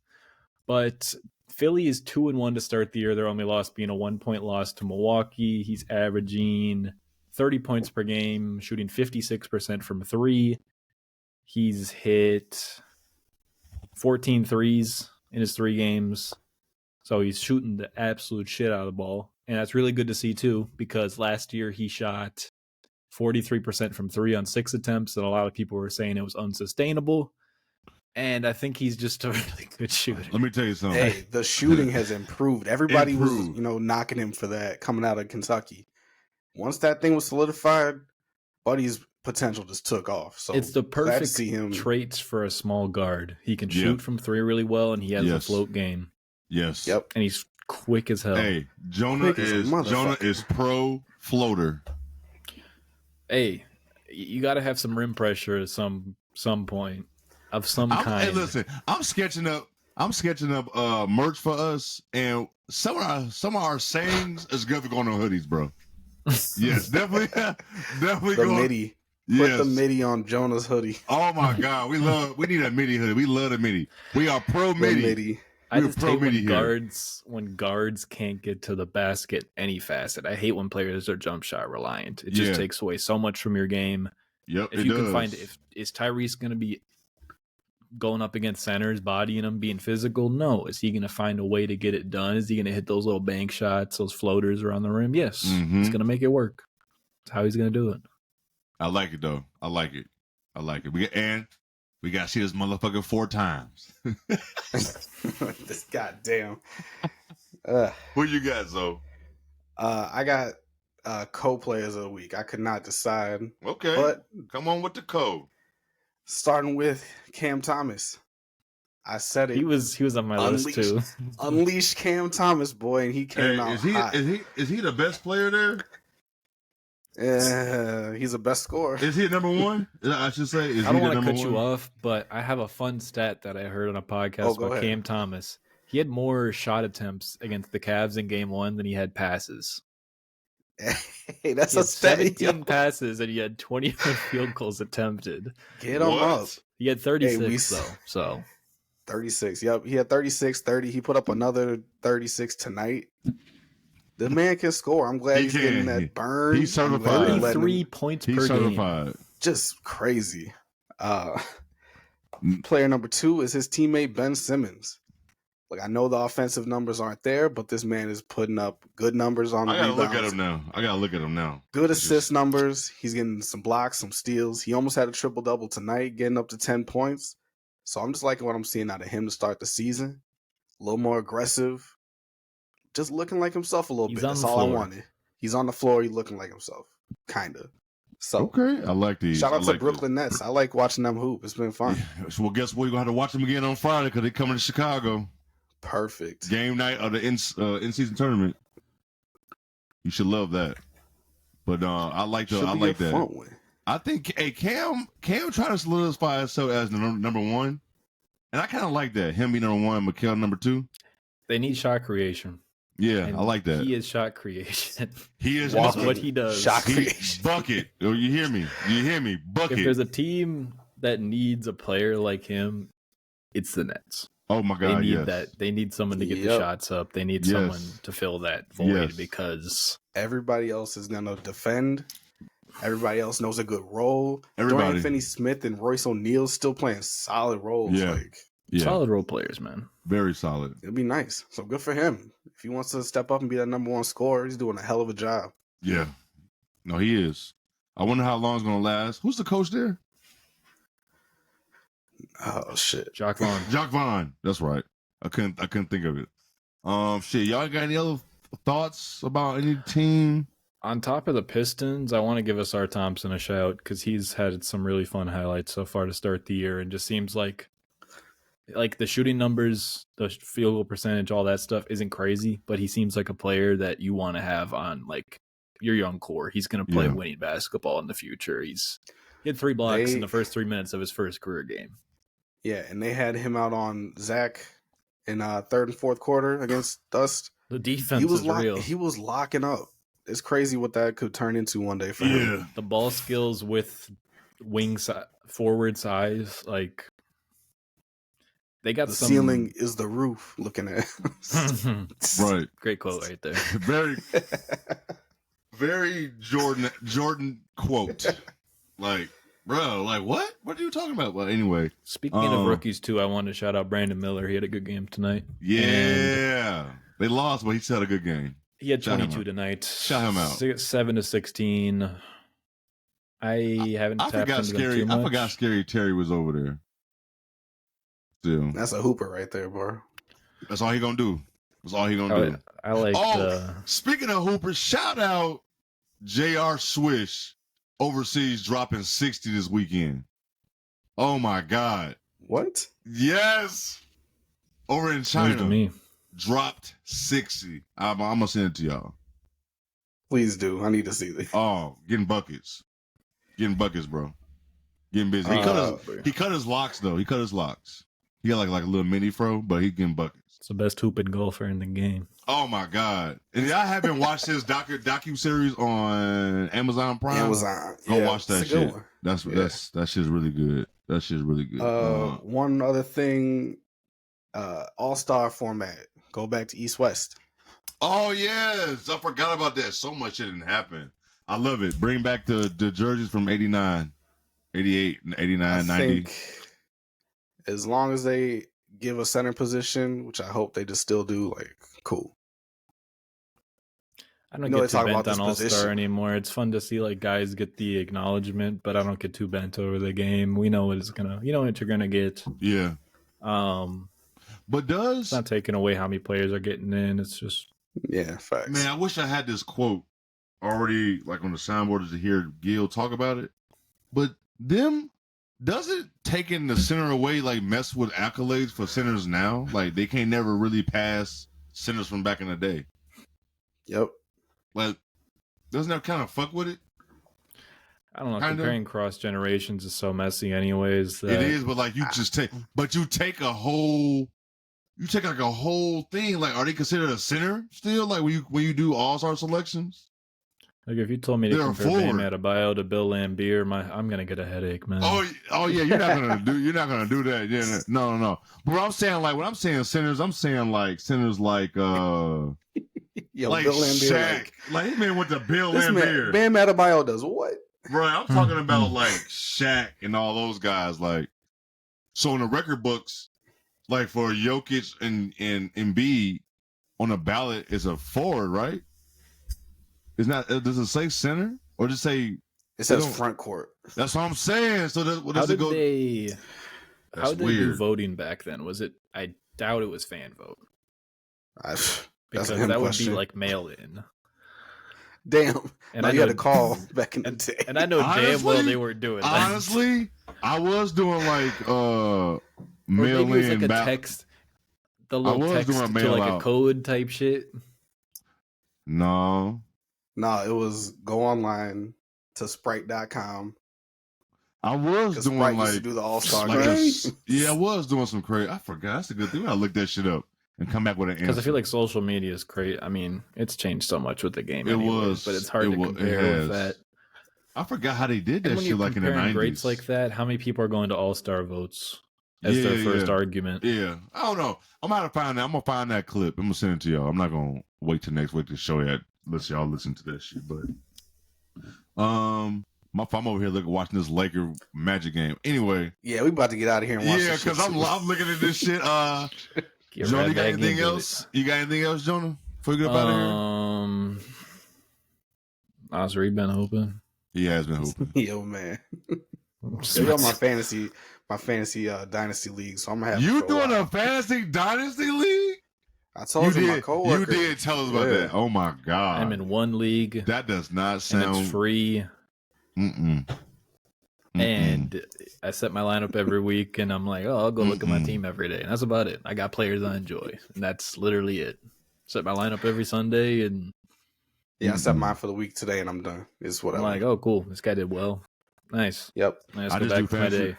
but Philly is 2-1 to start the year. Their only loss being a 1-point loss to Milwaukee. He's averaging 30 points per game, shooting 56% from 3. He's hit 14 threes in his 3 games. So he's shooting the absolute shit out of the ball. And that's really good to see too, because last year he shot 43% from 3 on 6 attempts, and a lot of people were saying it was unsustainable. And I think he's just a really good shooter. Let me tell you something. Hey, the shooting has improved. Everybody was, knocking him for that coming out of Kentucky. Once that thing was solidified, Buddy's potential just took off. So it's the perfect traits for a small guard. He can shoot from 3 really well, and he has a float game. Yes. Yep. And he's quick as hell. Hey, Jonah is pro floater. Hey, you got to have some rim pressure at some point. Of some kind. Hey, listen, I'm sketching up merch for us, and some of our sayings is good for going on hoodies, bro. Yes, definitely the MIDI. Put the MIDI on Jonah's hoodie. Oh my God, we need a MIDI hoodie. We love the MIDI. We are pro MIDI. I just hate when guards can't get to the basket any facet. I hate when players are jump shot reliant. It just takes away so much from your game. Yep, if you can find is Tyrese going to be going up against centers, bodying them, being physical? No. Is he going to find a way to get it done? Is he going to hit those little bank shots, those floaters around the rim? Yes. He's going to make it work. That's how he's going to do it. I like it, though. I like it. We got to see this motherfucker 4 times. This goddamn. Who you got, Zoe? I got co-players of the week. I could not decide. Okay. But come on with the code. Starting with Cam Thomas. I said it. He was on my list too. Unleash Cam Thomas, boy, and he came out hot. Is he the best player there? He's the best scorer. Is he number 1? I should say. I don't want to cut you off, but I have a fun stat that I heard on a podcast about Cam Thomas. He had more shot attempts against the Cavs in Game 1 than he had passes. Hey, that's a stat. 17 passes and he had 21 field goals attempted. Get him up. He had 36 though. So 36. Yep, he had 36, 30. He put up another 36 tonight. The man can score. I'm glad he's getting that burn. He's certified. 33 points per game. Just crazy. Player number 2 is his teammate Ben Simmons. Like, I know the offensive numbers aren't there, but this man is putting up good numbers on the rebounds. I gotta look at him now. Good assist numbers. He's getting some blocks, some steals. He almost had a triple-double tonight, getting up to 10 points. So I'm just liking what I'm seeing out of him to start the season. A little more aggressive. Just looking like himself a little bit. That's all I wanted. He's on the floor. He's looking like himself. Kind of. So okay, I like these. Shout out to Brooklyn Nets. I like watching them hoop. It's been fun. Yeah. So, well, guess what? You're going to have to watch them again on Friday because they're coming to Chicago. Perfect. Game night of the in-season tournament. You should love that. But I like that. Fun one. I think Cam trying to solidify himself as the number one, and I kind of like that. Him being number one, Mikal number two. They need shot creation. Yeah, I like that. He is shot creation. He is what he does. Shot creation. Bucket. Oh, you hear me? Bucket. If there's a team that needs a player like him, it's the Nets. Oh my God! They need that. They need someone to get the shots up. They need someone to fill that void because everybody else is gonna defend. Everybody else knows a good role. Dorian Finney-Smith and Royce O'Neal still playing solid roles. Solid role players, man. Very solid. It'd be nice. So good for him. If he wants to step up and be that number one scorer, he's doing a hell of a job. Yeah. No, he is. I wonder how long it's gonna last. Who's the coach there? Oh shit. Jacques Vaughn. Jacques Vaughn. That's right. I couldn't think of it. Shit. Y'all got any other thoughts about any team? On top of the Pistons, I want to give Asar Thompson a shout because he's had some really fun highlights so far to start the year, and just seems like the shooting numbers, the field goal percentage, all that stuff isn't crazy, but he seems like a player that you want to have on like your young core. He's going to play winning basketball in the future. He had 3 blocks in the first 3 minutes of his first career game. Yeah, and they had him out on Zach in third and fourth quarter against us. The defense is real. He was locking up. It's crazy what that could turn into one day for him. The ball skills with forward size, like they got the ceiling is the roof. Looking at right, great quote right there. very Jordan quote. Like, bro, like what? What are you talking about? Well, anyway, speaking of rookies too, I wanted to shout out Brandon Miller. He had a good game tonight. Yeah, they lost, but he still had a good game. He had 22 tonight. Shout him out. 7 to 16. I haven't tapped into them too much. I forgot Scary Terry was over there. Still. That's a hooper right there, bro. That's all he gonna do. That's all he gonna do. I like. Speaking of hoopers, shout out J.R. Swish overseas dropping 60 this weekend. Oh my God! What? Yes, over in China. To me. Dropped 60. I'm gonna send it to y'all. Please do. I need to see this. Oh, getting buckets, bro. Getting busy. He cut his locks though. He cut his locks. He got like a little mini fro, but he getting buckets. It's the best hooping golfer in the game. Oh my God! And I haven't watched his docu series on Amazon Prime. Go watch that shit. That shit's really good. That shit's really good. One other thing, All-Star format. Go back to East-West. Oh, yes. I forgot about that. So much shit didn't happen. I love it. Bring back the jerseys from 89, 88, 89, 90. Think as long as they give a center position, which I hope they just still do, like, cool. I don't get too bent on All-Star anymore. It's fun to see like guys get the acknowledgement, but I don't get too bent over the game. We know what you're gonna get. Yeah. But it's not taking away how many players are getting in. It's just facts. Man, I wish I had this quote already like on the soundboard to hear Gil talk about it. But doesn't taking the center away like mess with accolades for centers now? Like they can't never really pass centers from back in the day. Yep. Like doesn't that kind of fuck with it? I don't know. Comparing cross generations is so messy, anyways. It is, but like you take a whole thing. Like, are they considered a center still? Like when you do all-star selections? Like if you told me to compare Bam Adebayo to Bill Laimbeer, I'm gonna get a headache, man. Oh yeah, you're not gonna do that. Yeah, no. But I'm saying like when I'm saying centers, I'm saying like centers like Yo, like Bill Laimbeer, Shaq. Like this man went to Bill Laimbeer. Bam Adebayo does what? Right, I'm talking about like Shaq and all those guys. Like, so in the record books, like for Jokic and Embiid on the ballot is a forward, right? It's not. Does it say center or just say? It says front court. That's what I'm saying. So how did they do voting back then? Was it? I doubt it was fan vote. Because that would be like mail in. Damn. And I had to call back in the day. And I know damn well they were doing that. Honestly, I was doing like mail in like a text. The little text to like a code type shit. No. No, it was go online to Sprite.com. I was doing Sprite like used to do the All-Star yeah, I was doing some crazy. I forgot. That's a good thing. I look that shit up and come back with an answer. Because I feel like social media is great. I mean, it's changed so much with the game. But it's hard to compare with that. I forgot how they did that shit like in the 90s. Greats like that, how many people are going to All-Star votes as their first argument? Yeah, I don't know. I'm gonna find that. I'm gonna find that clip. I'm gonna send it to y'all. I'm not gonna wait till next week to show that. Let y'all listen to that shit. But I'm over here watching this Laker Magic game. Anyway, yeah, we about to get out of here and watch. Yeah, because I'm looking at this shit. Jonah, you got anything else? You got anything else, Jonah? Before you get up out of here, Osri been hoping. He has been hooping. Yo, man. They got my fantasy dynasty league, so I'm gonna have you doing a fantasy dynasty league? I told you my coworker. You did tell us about that. Oh my god! I'm in one league. That does not sound. And it's free. And I set my lineup every week, and I'm like, I'll go look at my team every day, and that's about it. I got players I enjoy, and that's literally it. Set my lineup every Sunday, and yeah, I set mine for the week today, and I'm done. Is what I'm like. Oh, cool! This guy did well. Nice. Yep. Nice. I just do fantasy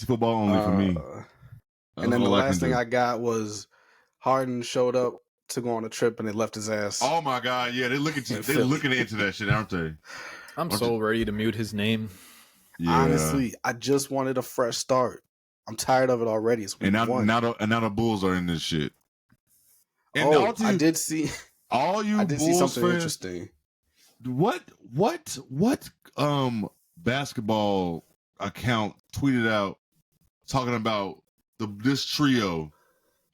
football only for me. And then the last thing I got was Harden showed up to go on a trip, and they left his ass. Oh my god! Yeah, they're looking into that shit, aren't they? I'm so ready to mute his name. Yeah. Honestly, I just wanted a fresh start. I'm tired of it already. It's now the Bulls are in this shit. And I did see. All you I did Bulls see something fans, interesting. What basketball account tweeted out talking about this trio,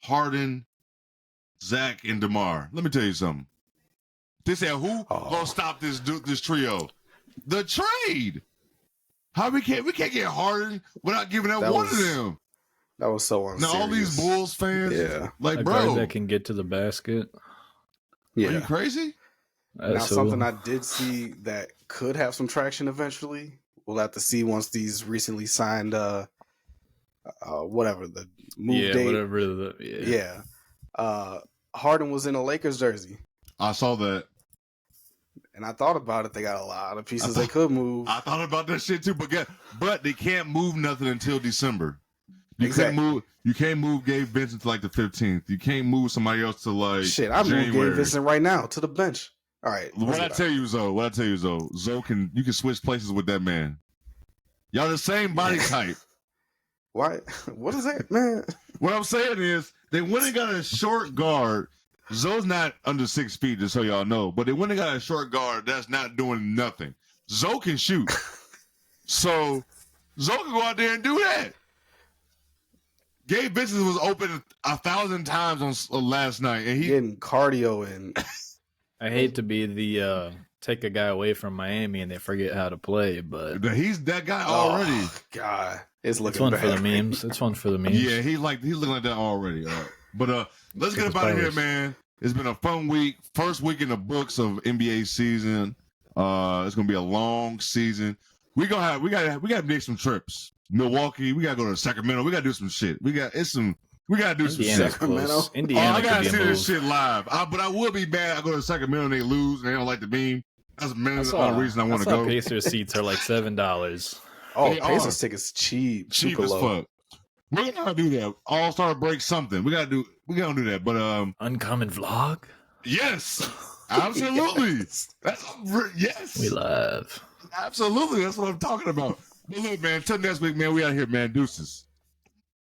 Harden, Zach, and DeMar? Let me tell you something. They said who gonna stop this trio? The trade. How we can't get Harden without giving up one of them? That was so unserious. Now all these Bulls fans, like a bro, guy that can get to the basket. Yeah, are you crazy? Now something I did see that could have some traction eventually. We'll have to see once these recently signed, whatever the move date. Whatever Harden was in a Lakers jersey. I saw that. And I thought about it. They got a lot of pieces they could move. I thought about that shit too, but they can't move nothing until December. You can't move Gabe Vincent to like the 15th. You can't move somebody else to like I moved Gabe Vincent right now to the bench. All right. What I tell you, Zoe, you can switch places with that man. Y'all the same body type. Why? What is that, man? What I'm saying is they went and got a short guard. Zoe's not under 6 feet, just so y'all know, but they went and got a short guard that's not doing nothing. Zoe can shoot. So Zoe can go out there and do that. Gabe Vincent was open 1,000 times on last night, and he getting cardio in. I hate to be the take a guy away from Miami and they forget how to play, but he's that guy already. God, it's looking fun bad. for the memes. It's fun for the memes. Yeah, he's looking like that already. All right. But let's get up out of here, man. It's been a fun week. First week in the books of NBA season. It's gonna be a long season. We gotta make some trips. Milwaukee, we gotta go to Sacramento. We gotta do some shit. We gotta do some shit. Sacramento. Indiana. I gotta see this shit live. But I would be mad. I go to Sacramento and they lose and they don't like the beam. That's the only reason I want to go. Pacers seats are like $7. Oh, Pacers tickets cheap as fuck. We're gonna do that. All-Star break something. We're gonna do that. But uncommon vlog. Yes, absolutely. Yes, we love. Absolutely, that's what I'm talking about. But look, man. Till next week, man. We out here, man. Deuces.